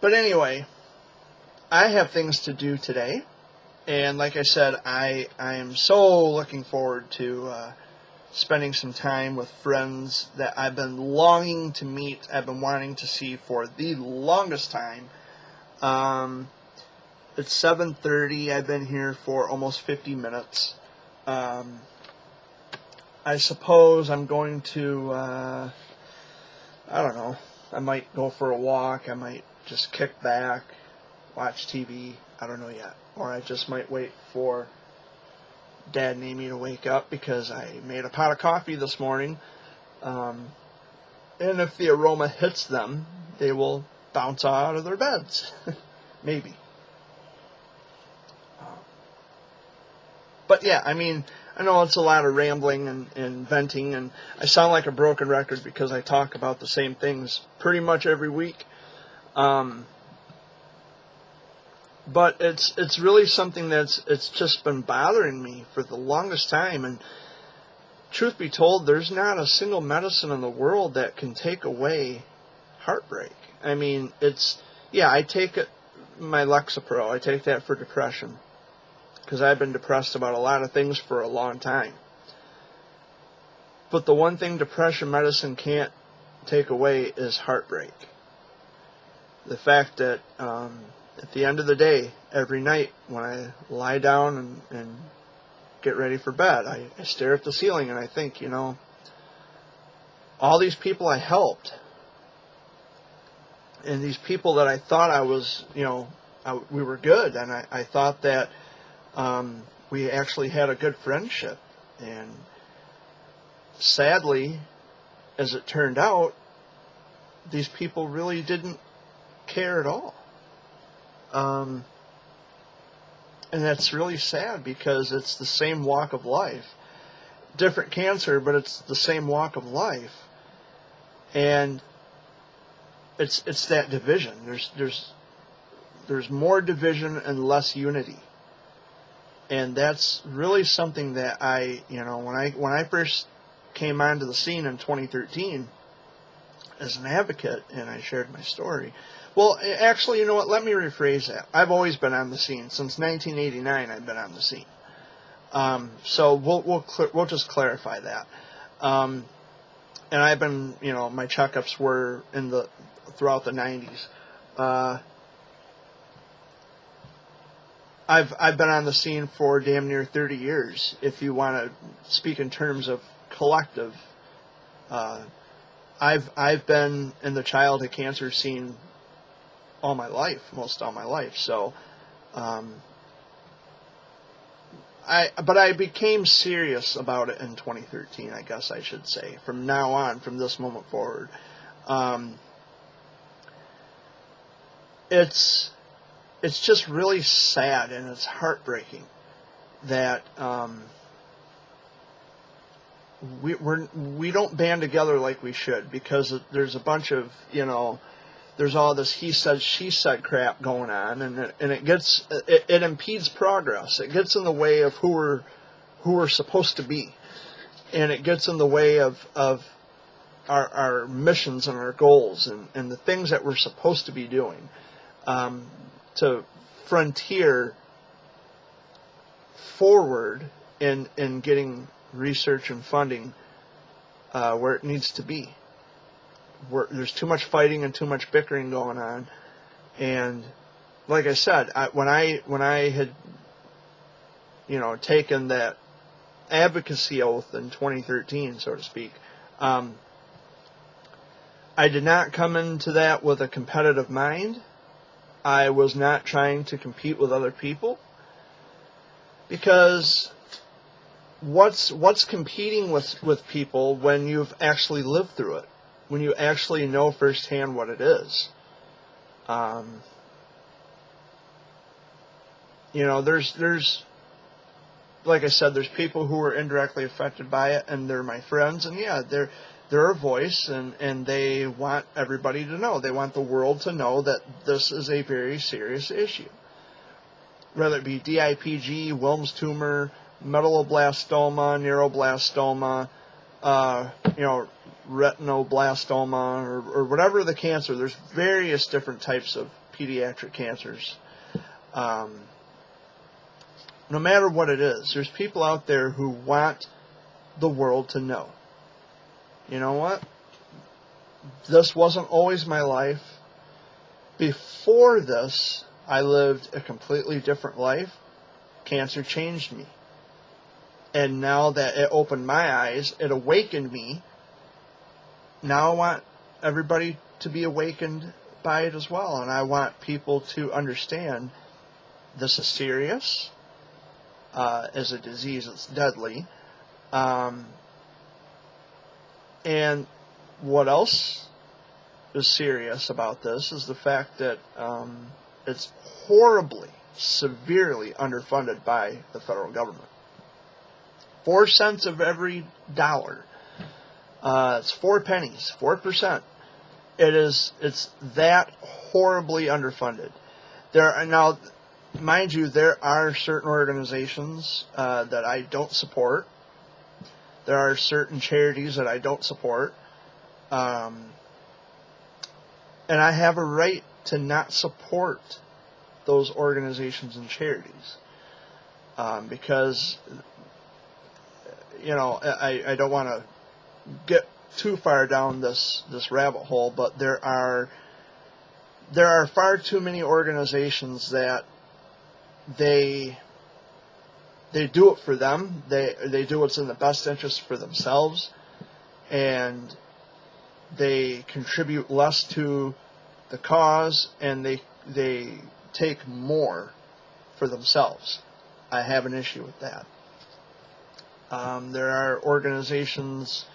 But anyway, I have things to do today. And like I said, I am so looking forward to spending some time with friends that I've been longing to meet. I've been wanting to see for the longest time. It's 7:30. I've been here for almost 50 minutes. I suppose I'm going to, I don't know, I might go for a walk. I might just kick back, watch TV. I don't know yet. Or I just might wait for Dad and Amy to wake up, because I made a pot of coffee this morning. And if the aroma hits them, they will bounce out of their beds. Maybe. But yeah, I mean, I know it's a lot of rambling and venting, and I sound like a broken record because I talk about the same things pretty much every week. But it's really something it's just been bothering me for the longest time. And truth be told, there's not a single medicine in the world that can take away heartbreak. I mean, I take my Lexapro. I take that for depression, because I've been depressed about a lot of things for a long time. But the one thing depression medicine can't take away is heartbreak. The fact that at the end of the day, every night when I lie down and get ready for bed, I stare at the ceiling and I think, all these people I helped, and these people that I thought I was, we were good, and I thought that we actually had a good friendship. And sadly, as it turned out, these people really didn't care at all. And that's really sad, because it's the same walk of life. Different cancer, but it's the same walk of life. And it's that division. There's more division and less unity. And that's really something that when I first came onto the scene in 2013 as an advocate, and I shared my story. Well, actually, you know what? Let me rephrase that. I've always been on the scene. Since 1989, I've been on the scene. So we'll just clarify that. And I've been, my checkups were throughout the 90s. I've been on the scene for damn near 30 years. If you want to speak in terms of collective, I've been in the childhood cancer scene all my life, most all my life. So, but I became serious about it in 2013. I guess I should say. From now on, from this moment forward, it's just really sad and it's heartbreaking that we don't band together like we should, because there's a bunch of, there's all this he said she said crap going on, and it impedes progress. It gets in the way of who we're supposed to be, and it gets in the way of our missions and our goals and the things that we're supposed to be doing. To frontier forward in getting research and funding where it needs to be. There's too much fighting and too much bickering going on, and like I said, when I had taken that advocacy oath in 2013, so to speak, I did not come into that with a competitive mind. I was not trying to compete with other people, because what's competing with people when you've actually lived through it, when you actually know firsthand what it is. There's like I said, there's people who are indirectly affected by it, and they're my friends, and yeah, they're a voice, and they want everybody to know. They want the world to know that this is a very serious issue. Whether it be DIPG, Wilms tumor, medulloblastoma, neuroblastoma, retinoblastoma, or whatever the cancer. There's various different types of pediatric cancers. No matter what it is, there's people out there who want the world to know. You know what? This wasn't always my life. Before this, I lived a completely different life. Cancer changed me. And now that it opened my eyes, it awakened me. Now I want everybody to be awakened by it as well. And I want people to understand this is serious. As a disease, it's deadly. And what else is serious about this is the fact that it's horribly, severely underfunded by the federal government. 4 cents of every dollar. It's 4 pennies, 4%. It's that horribly underfunded. Now, mind you, there are certain organizations that I don't support. There are certain charities that I don't support. And I have a right to not support those organizations and charities. Because, I don't want to get too far down this rabbit hole, but there are far too many organizations that they do it for them. They do what's in the best interest for themselves, and they contribute less to the cause, and they take more for themselves. I have an issue with that. There are organizations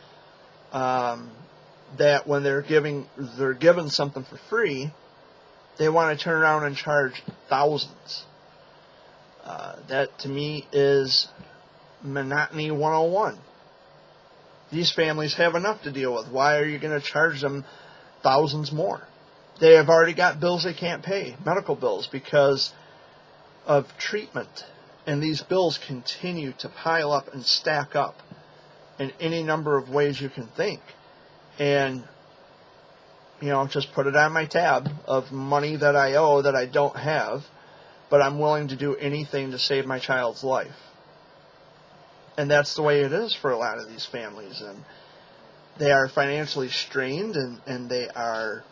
that when they're given something for free, they want to turn around and charge thousands. That to me is monotony 101. These families have enough to deal with. Why are you going to charge them thousands more? They have already got bills they can't pay, medical bills, because of treatment. And these bills continue to pile up and stack up in any number of ways you can think. And, just put it on my tab of money that I owe that I don't have, but I'm willing to do anything to save my child's life. And that's the way it is for a lot of these families. And they are financially strained, and they are,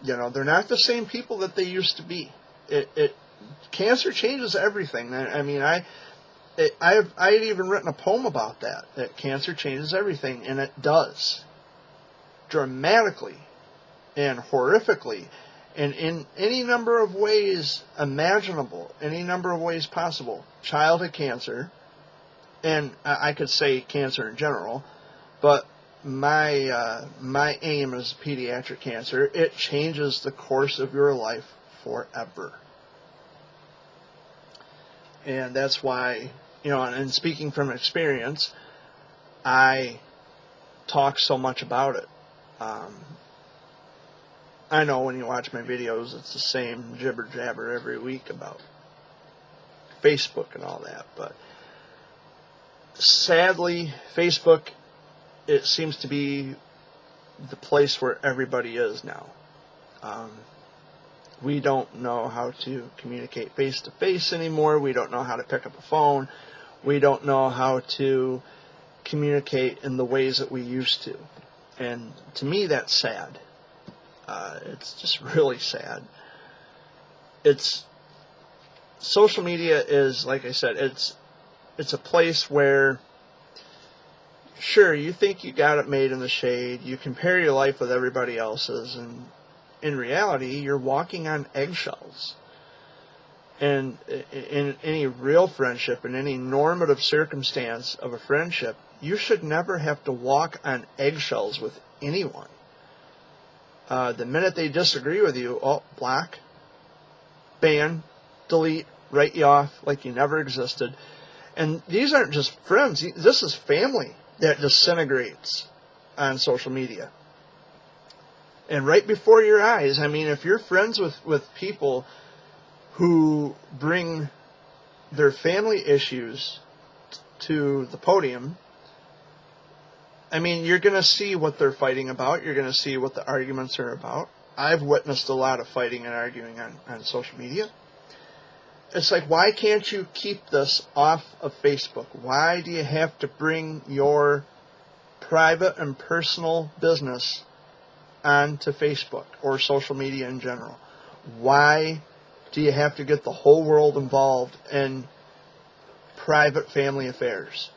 they're not the same people that they used to be. cancer changes everything. I mean, I had even written a poem about that cancer changes everything, and it does. Dramatically and horrifically, and in any number of ways imaginable, any number of ways possible. Childhood cancer, and I could say cancer in general, but my aim is pediatric cancer. It changes the course of your life forever. And that's why, and speaking from experience, I talk so much about it. I know when you watch my videos, it's the same jibber jabber every week about Facebook and all that, but sadly, Facebook, it seems to be the place where everybody is now. We don't know how to communicate face-to-face anymore. We don't know how to pick up a phone. We don't know how to communicate in the ways that we used to. And to me, that's sad. It's just really sad. Social media is, like I said, it's a place where, sure, you think you got it made in the shade. You compare your life with everybody else's, and in reality, you're walking on eggshells. And in any real friendship, in any normative circumstance of a friendship, you should never have to walk on eggshells with anyone. The minute they disagree with you, block, ban, delete, write you off like you never existed. And these aren't just friends. This is family that disintegrates on social media. And right before your eyes, I mean, if you're friends with people who bring their family issues to the podium, I mean, you're going to see what they're fighting about. You're going to see what the arguments are about. I've witnessed a lot of fighting and arguing on social media. It's like, why can't you keep this off of Facebook? Why do you have to bring your private and personal business onto Facebook or social media in general? Why do you have to get the whole world involved in private family affairs?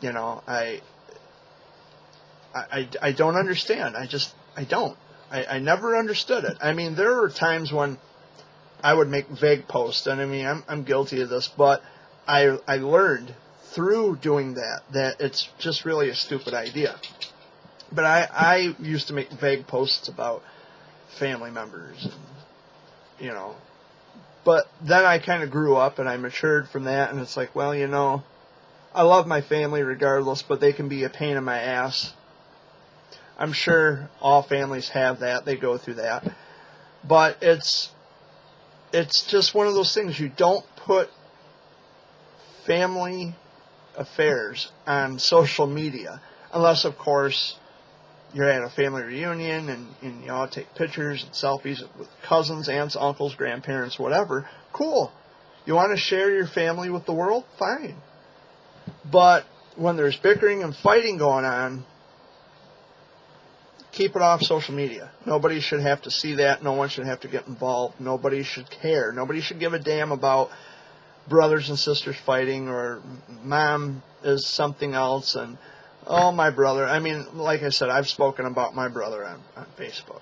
I don't understand. I don't. I never understood it. I mean, there were times when I would make vague posts, and I mean, I'm guilty of this, but I learned through doing that it's just really a stupid idea. But I used to make vague posts about family members, and, but then I kind of grew up and I matured from that, and it's like, well, I love my family regardless, but they can be a pain in my ass. I'm sure all families have that. They go through that. But it's just one of those things. You don't put family affairs on social media unless, of course, you're at a family reunion and you all take pictures and selfies with cousins, aunts, uncles, grandparents, whatever. Cool. You want to share your family with the world? Fine. But when there's bickering and fighting going on, keep it off social media. Nobody should have to see that. No one should have to get involved. Nobody should care. Nobody should give a damn about brothers and sisters fighting, or mom is something else, and my brother. I mean, like I said, I've spoken about my brother on Facebook.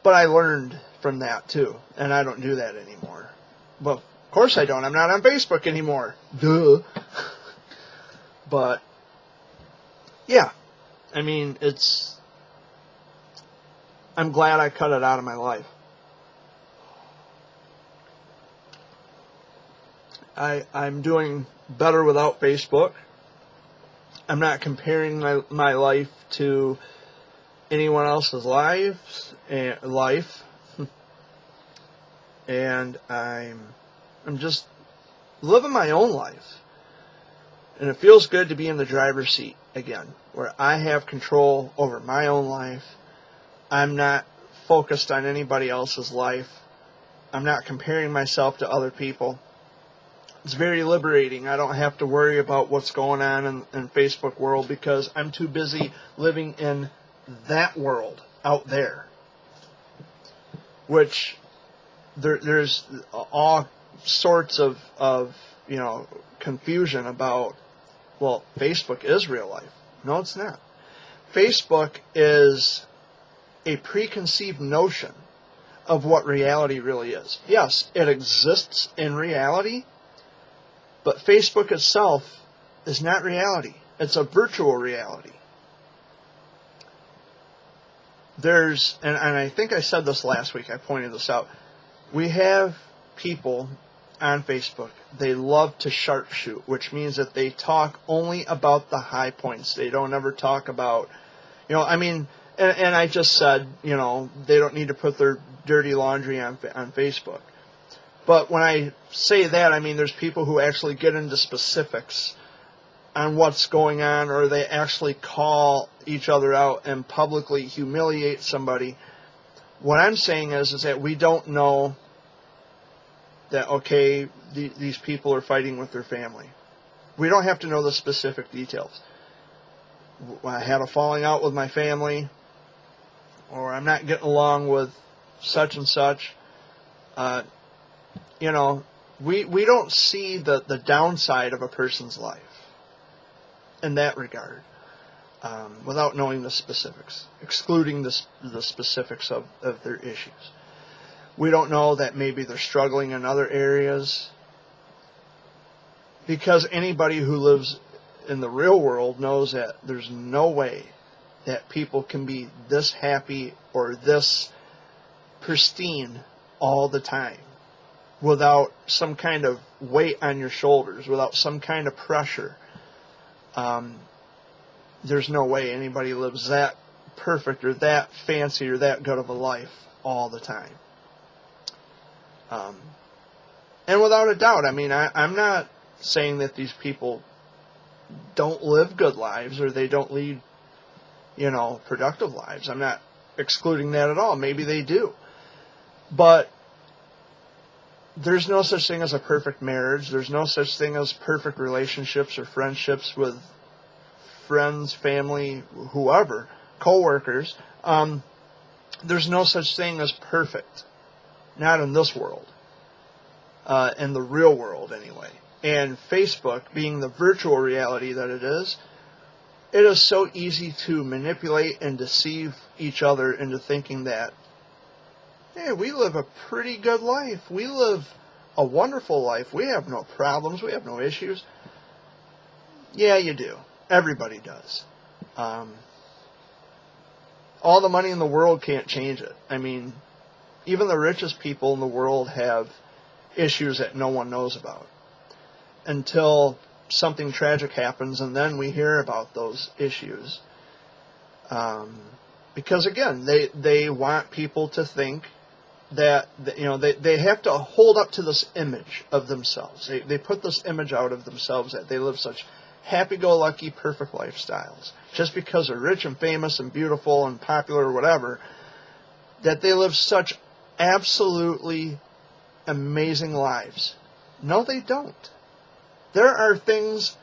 But I learned from that too, and I don't do that anymore. Well, of course I don't. I'm not on Facebook anymore. Duh. But, yeah. I mean, I'm glad I cut it out of my life. I'm doing better without Facebook. I'm not comparing my life to anyone else's life, and I'm just living my own life. And it feels good to be in the driver's seat again, where I have control over my own life. I'm not focused on anybody else's life. I'm not comparing myself to other people. It's very liberating. I don't have to worry about what's going on in Facebook world because I'm too busy living in that world out there. Which there's all sorts of confusion about, well, Facebook is real life. No, it's not. Facebook is a preconceived notion of what reality really is. Yes, it exists in reality, but Facebook itself is not reality. It's a virtual reality. And I think I said this last week, I pointed this out. We have people on Facebook, they love to sharpshoot, which means that they talk only about the high points. They don't ever talk about, and I just said, they don't need to put their dirty laundry on Facebook. But when I say that, I mean there's people who actually get into specifics on what's going on, or they actually call each other out and publicly humiliate somebody. What I'm saying is that we don't know that, okay, these people are fighting with their family. We don't have to know the specific details. I had a falling out with my family, or I'm not getting along with such and such. We don't see the downside of a person's life in that regard, without knowing the specifics, excluding the specifics of their issues. We don't know that maybe they're struggling in other areas, because anybody who lives in the real world knows that there's no way that people can be this happy or this pristine all the time without some kind of weight on your shoulders, without some kind of pressure. There's no way anybody lives that perfect or that fancy or that good of a life all the time. And without a doubt, I'm not saying that these people don't live good lives or they don't lead, productive lives. I'm not excluding that at all. Maybe they do. But there's no such thing as a perfect marriage. There's no such thing as perfect relationships or friendships with friends, family, whoever, co-workers. There's no such thing as perfect. Not in this world. In the real world, anyway. And Facebook, being the virtual reality that it is so easy to manipulate and deceive each other into thinking that, hey, we live a pretty good life. We live a wonderful life. We have no problems. We have no issues. Yeah, you do. Everybody does. All the money in the world can't change it. Even the richest people in the world have issues that no one knows about until something tragic happens, and then we hear about those issues. Because again, they want people to think that they have to hold up to this image of themselves. They put this image out of themselves that they live such happy-go-lucky, perfect lifestyles. Just because they're rich and famous and beautiful and popular or whatever, that they live such absolutely amazing lives. No, they don't. There are things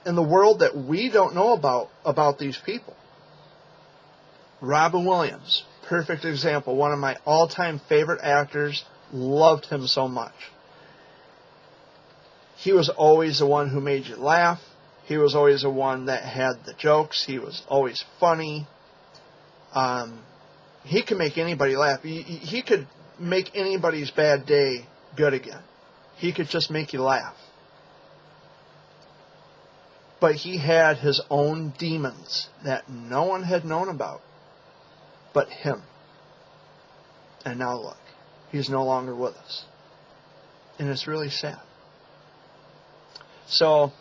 in the world that we don't know about these people. Robin Williams, perfect example. One of my all-time favorite actors. Loved him so much. He was always the one who made you laugh. He was always the one that had the jokes. He was always funny. He could make anybody laugh. He could make anybody's bad day good again. He could just make you laugh. But he had his own demons that no one had known about but him. And now look, he's no longer with us. And it's really sad. So,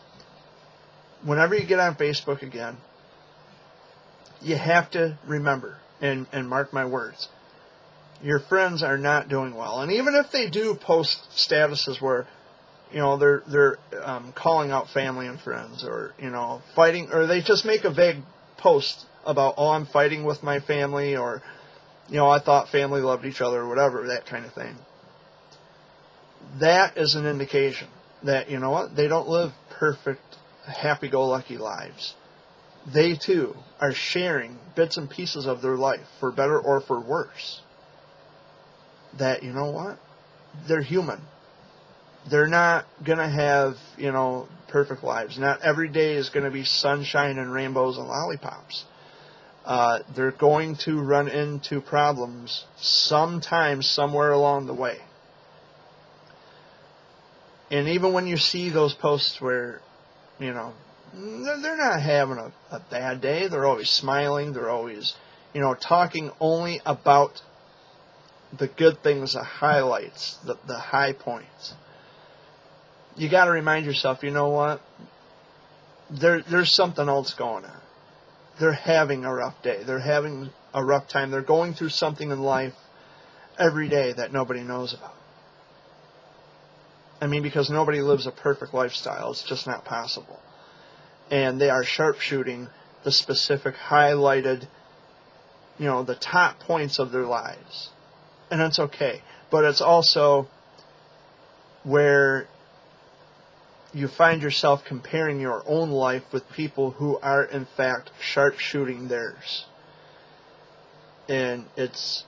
whenever you get on Facebook again, you have to remember, and mark my words, your friends are not doing well. And even if they do post statuses where, they're calling out family and friends, or, fighting, or they just make a vague post about, oh, I'm fighting with my family, or, I thought family loved each other, or whatever, that kind of thing. That is an indication that, they don't live perfect, happy-go-lucky lives. They, too, are sharing bits and pieces of their life, for better or for worse. that, you know what, they're human. They're not going to have, perfect lives. Not every day is going to be sunshine and rainbows and lollipops. They're going to run into problems sometime, somewhere along the way. And even when you see those posts where, they're not having a bad day. They're always smiling. They're always, talking only about the good things, the highlights, the high points. You got to remind yourself, you know what? There's something else going on. They're having a rough day. They're having a rough time. They're going through something in life every day that nobody knows about. I mean, because nobody lives a perfect lifestyle. It's just not possible. And they are sharpshooting the specific highlighted, the top points of their lives. And that's okay. But it's also where you find yourself comparing your own life with people who are, in fact, sharpshooting theirs. And it's,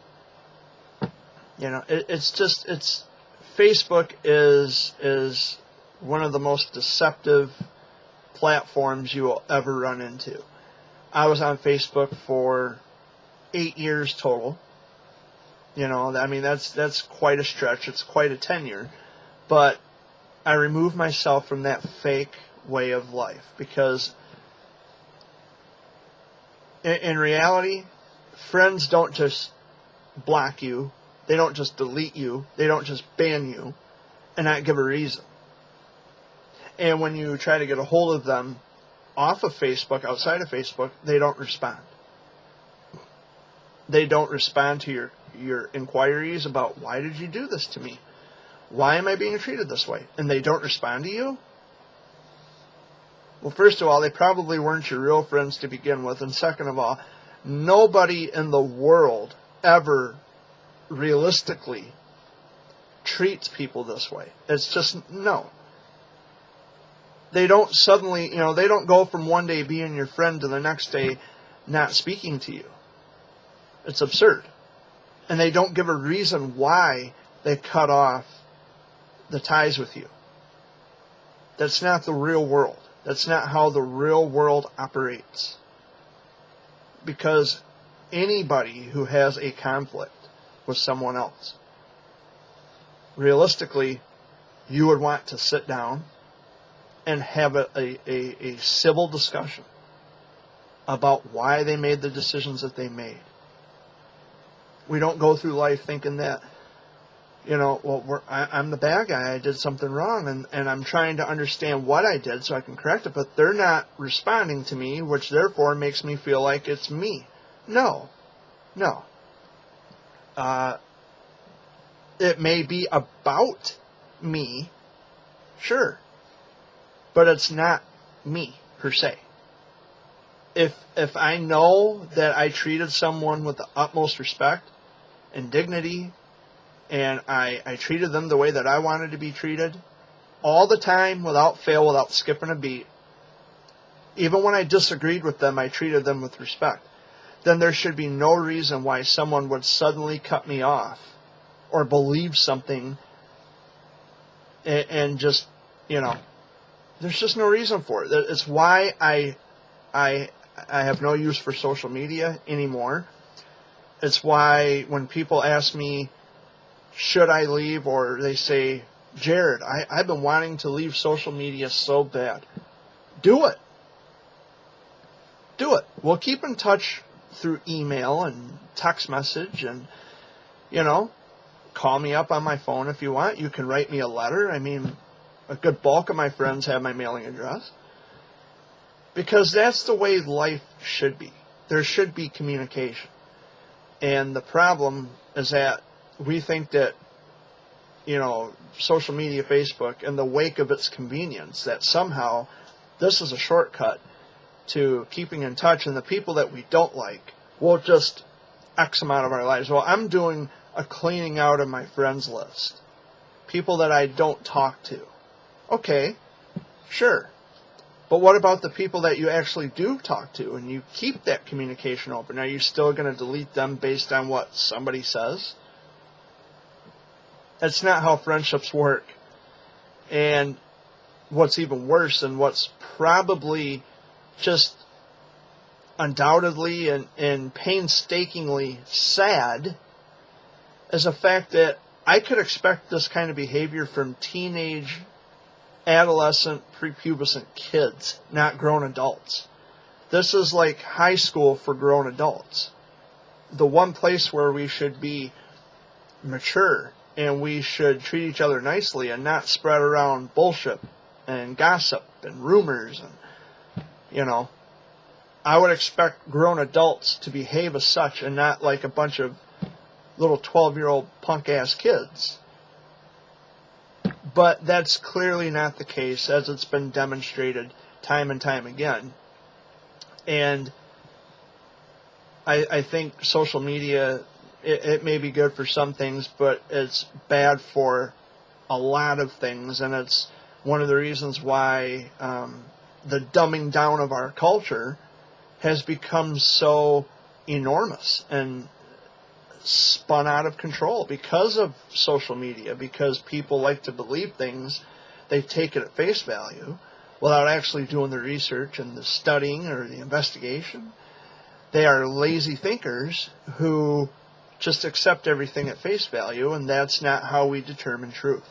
Facebook is one of the most deceptive platforms you will ever run into. I was on Facebook for 8 years total. That's quite a stretch. It's quite a tenure. But I removed myself from that fake way of life because in reality, friends don't just block you. They don't just delete you. They don't just ban you and not give a reason. And when you try to get a hold of them off of Facebook, outside of Facebook, they don't respond. They don't respond to your inquiries about, why did you do this to me? Why am I being treated this way? And they don't respond to you? Well, first of all, they probably weren't your real friends to begin with. And second of all, nobody in the world ever realistically treats people this way. It's just, no. They don't suddenly, they don't go from one day being your friend to the next day not speaking to you. It's absurd. And they don't give a reason why they cut off the ties with you. That's not the real world. That's not how the real world operates. Because anybody who has a conflict with someone else, realistically, you would want to sit down and have a civil discussion about why they made the decisions that they made. We don't go through life thinking that, I'm the bad guy, I did something wrong, and I'm trying to understand what I did so I can correct it, but they're not responding to me, which therefore makes me feel like it's me. No. It may be about me, sure, but it's not me, per se. If I know that I treated someone with the utmost respect and dignity, and I treated them the way that I wanted to be treated, all the time, without fail, without skipping a beat, even when I disagreed with them, I treated them with respect, then there should be no reason why someone would suddenly cut me off or believe something and just, there's just no reason for it. It's why I have no use for social media anymore. It's why when people ask me, should I leave, or they say, Jared, I've been wanting to leave social media so bad. Do it. We'll keep in touch through email and text message and, call me up on my phone if you want. You can write me a letter. I mean, a good bulk of my friends have my mailing address. Because that's the way life should be. There should be communication. And the problem is that we think that, social media, Facebook, in the wake of its convenience, that somehow this is a shortcut to keeping in touch, and the people that we don't like, we'll just X them out of our lives. Well, I'm doing a cleaning out of my friends list. People that I don't talk to. Okay, sure. But what about the people that you actually do talk to and you keep that communication open? Are you still going to delete them based on what somebody says? That's not how friendships work. And what's even worse, and what's probably just undoubtedly and painstakingly sad, is the fact that I could expect this kind of behavior from teenage, adolescent, prepubescent kids, not grown adults. This is like high school for grown adults. The one place where we should be mature and we should treat each other nicely and not spread around bullshit and gossip and rumors. And, you know, I would expect grown adults to behave as such and not like a bunch of little 12-year-old punk-ass kids. But that's clearly not the case, as it's been demonstrated time and time again. And I think social media, it may be good for some things, but it's bad for a lot of things. And it's one of the reasons why the dumbing down of our culture has become so enormous and spun out of control because of social media, because people like to believe things, they take it at face value without actually doing the research and the studying or the investigation. They are lazy thinkers who just accept everything at face value, and that's not how we determine truth.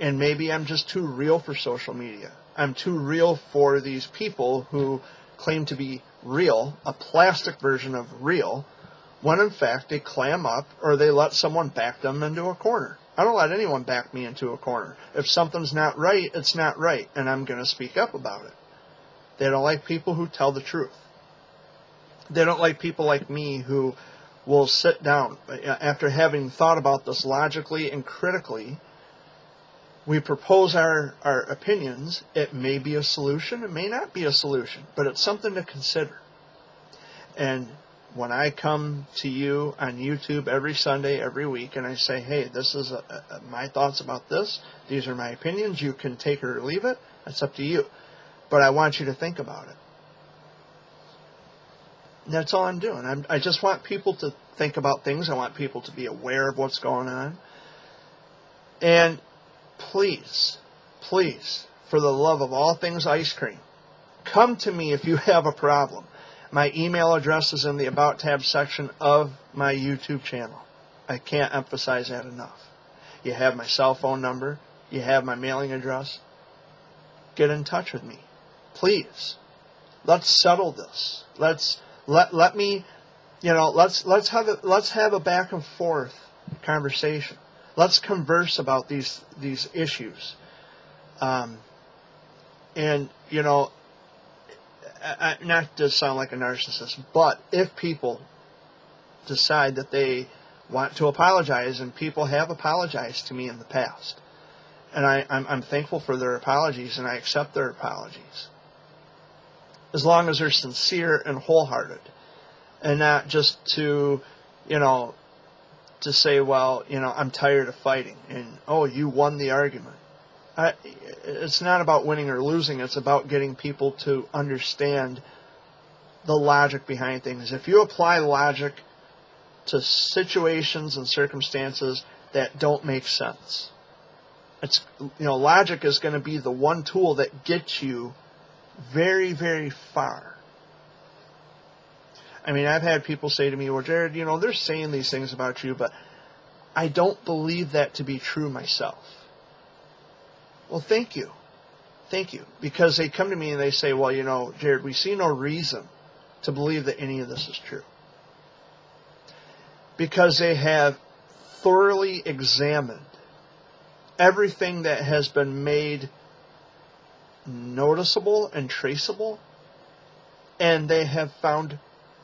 And maybe I'm just too real for social media. I'm too real for these people who claim to be real, a plastic version of real, when in fact they clam up or they let someone back them into a corner. I don't let anyone back me into a corner. If something's not right, it's not right, and I'm going to speak up about it. They don't like people who tell the truth. They don't like people like me who will sit down. After having thought about this logically and critically, we propose our opinions. It may be a solution, it may not be a solution, but it's something to consider. And when I come to you on YouTube every Sunday, every week, and I say, hey, this is my thoughts about this, these are my opinions, you can take it or leave it, that's up to you. But I want you to think about it. That's all I'm doing. I just want people to think about things. I want people to be aware of what's going on. And please, please, for the love of all things ice cream, come to me if you have a problem. My email address is in the About tab section of my YouTube channel. I can't emphasize that enough. You have my cell phone number. You have my mailing address. Get in touch with me. Please. Let's settle this. Let me, let's have a back and forth conversation. Let's converse about these issues. And, not to sound like a narcissist, but if people decide that they want to apologize, and people have apologized to me in the past, and I'm thankful for their apologies, and I accept their apologies, as long as they're sincere and wholehearted, and not just to say, well, I'm tired of fighting, and, oh, you won the argument. It's not about winning or losing. It's about getting people to understand the logic behind things. If you apply logic to situations and circumstances that don't make sense, logic is going to be the one tool that gets you very, very far. I mean, I've had people say to me, well, Jared, they're saying these things about you, but I don't believe that to be true myself. Well, thank you. Thank you. Because they come to me and they say, well, Jared, we see no reason to believe that any of this is true. Because they have thoroughly examined everything that has been made noticeable and traceable, and they have found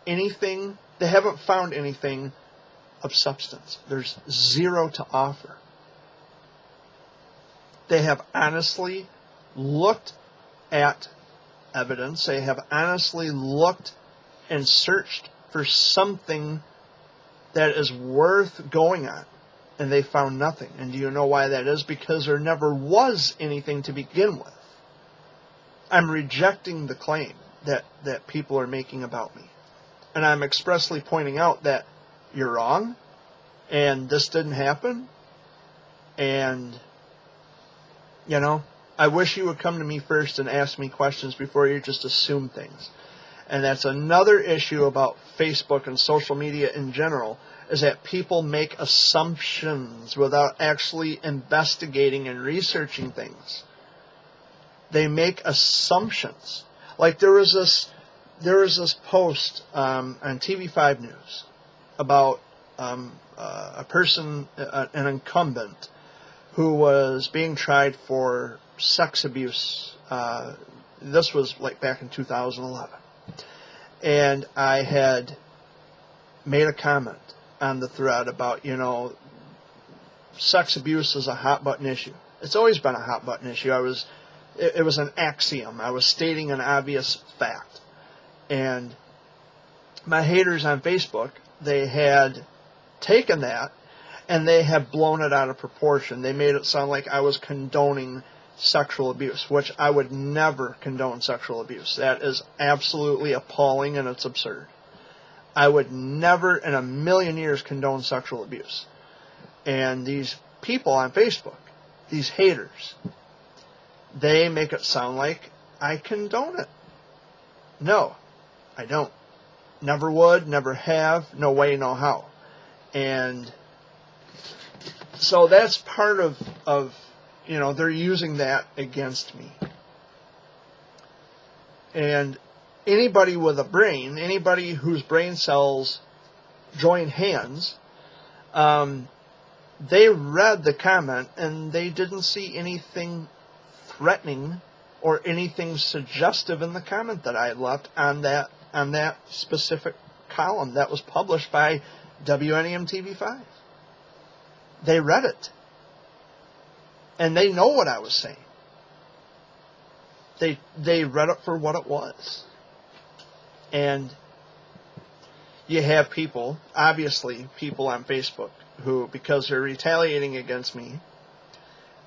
anything, they haven't found anything of substance. There's zero to offer. They have honestly looked at evidence. They have honestly looked and searched for something that is worth going on, and they found nothing. And do you know why that is? Because there never was anything to begin with. I'm rejecting the claim that people are making about me. And I'm expressly pointing out that you're wrong, and this didn't happen. And, you know, I wish you would come to me first and ask me questions before you just assume things. And that's another issue about Facebook and social media in general, is that people make assumptions without actually investigating and researching things. They make assumptions. Like there was this post on TV5 News about a person, an incumbent, who was being tried for sex abuse. This was like back in 2011. And I had made a comment on the thread about, you know, sex abuse is a hot button issue. It's always been a hot button issue. It was an axiom. I was stating an obvious fact. And my haters on Facebook, they had taken that and they have blown it out of proportion. They made it sound like I was condoning sexual abuse, which I would never condone sexual abuse. That is absolutely appalling and it's absurd. I would never in a million years condone sexual abuse. And these people on Facebook, these haters, they make it sound like I condone it. No, I don't. Never would, never have, no way, no how. And so that's part of you know, they're using that against me. And anybody with a brain, anybody whose brain cells join hands, they read the comment and they didn't see anything threatening or anything suggestive in the comment that I had left on that specific column that was published by WNEM TV5. They read it. And they know what I was saying. They read it for what it was. And you have people, obviously people on Facebook, who, because they're retaliating against me,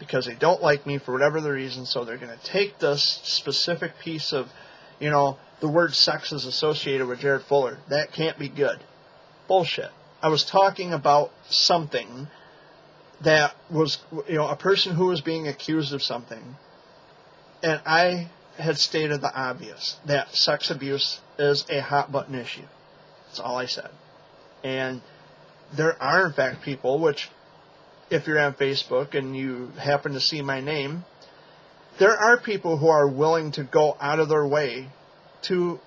because they don't like me for whatever the reason, so they're going to take this specific piece of, you know, the word sex is associated with Jared Fuller. That can't be good. Bullshit. I was talking about something that was, you know, a person who was being accused of something, and I had stated the obvious, that sex abuse is a hot button issue. That's all I said. And there are, in fact, people, which, if you're on Facebook and you happen to see my name, there are people who are willing to go out of their way to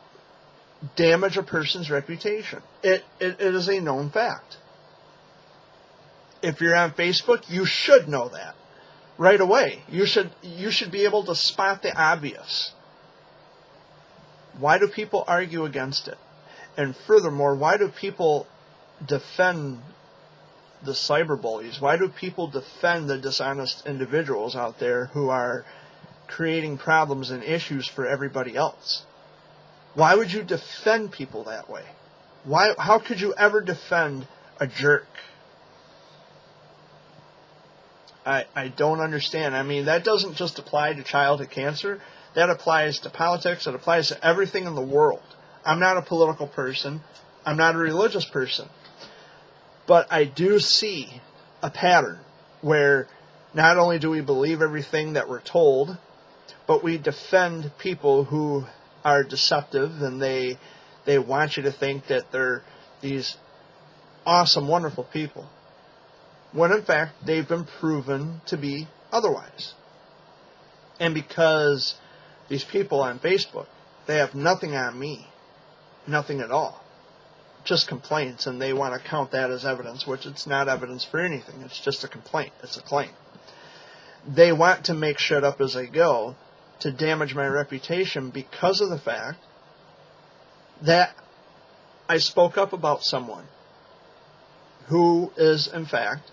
damage a person's reputation. It is a known fact. If you're on Facebook, you should know that right away. You should be able to spot the obvious. Why do people argue against it? And furthermore, why do people defend the cyberbullies? Why do people defend the dishonest individuals out there who are creating problems and issues for everybody else? Why would you defend people that way? How could you ever defend a jerk? I don't understand. I mean, that doesn't just apply to childhood cancer. That applies to politics. It applies to everything in the world. I'm not a political person. I'm not a religious person. But I do see a pattern where not only do we believe everything that we're told, but we defend people who are deceptive, and they want you to think that they're these awesome, wonderful people, when in fact they've been proven to be otherwise. And because these people on Facebook, they have nothing on me, nothing at all, just complaints, and they want to count that as evidence, which it's not evidence for anything. It's just a complaint. It's a claim. They want to make shit up as they go to damage my reputation because of the fact that I spoke up about someone who is, in fact,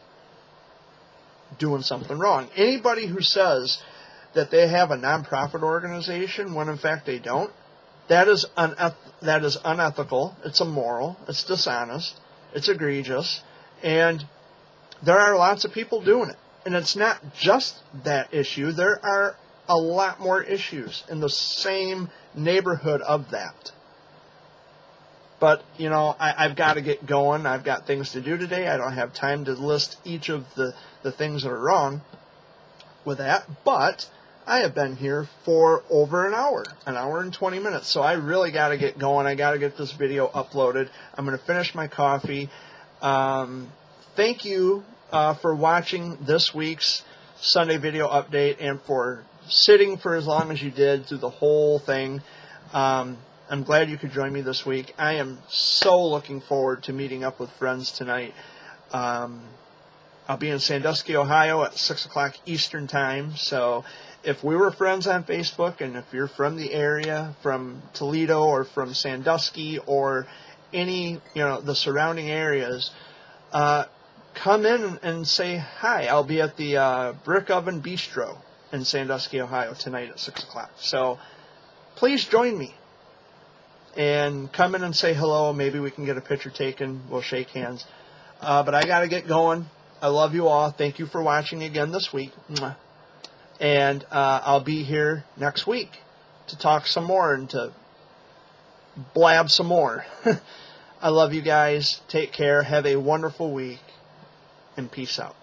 doing something wrong. Anybody who says that they have a nonprofit organization when in fact they don't, that is unethical, it's immoral, it's dishonest, it's egregious, and there are lots of people doing it. And it's not just that issue. There are a lot more issues in the same neighborhood of that. But, you know, I've got to get going. I've got things to do today. I don't have time to list each of the things that are wrong with that. But I have been here for over an hour and 20 minutes. So I really got to get going. I got to get this video uploaded. I'm going to finish my coffee. Thank you for watching this week's Sunday video update and for sitting for as long as you did through the whole thing. I'm glad you could join me this week. I am so looking forward to meeting up with friends tonight. I'll be in Sandusky, Ohio at 6 o'clock Eastern Time. So if we were friends on Facebook, and if you're from the area, from Toledo or from Sandusky or any, the surrounding areas, come in and say hi. I'll be at the Brick Oven Bistro in Sandusky, Ohio tonight at 6 o'clock. So please join me. And come in and say hello. Maybe we can get a picture taken. We'll shake hands. But I got to get going. I love you all. Thank you for watching again this week. And I'll be here next week to talk some more and to blab some more. I love you guys. Take care. Have a wonderful week. And peace out.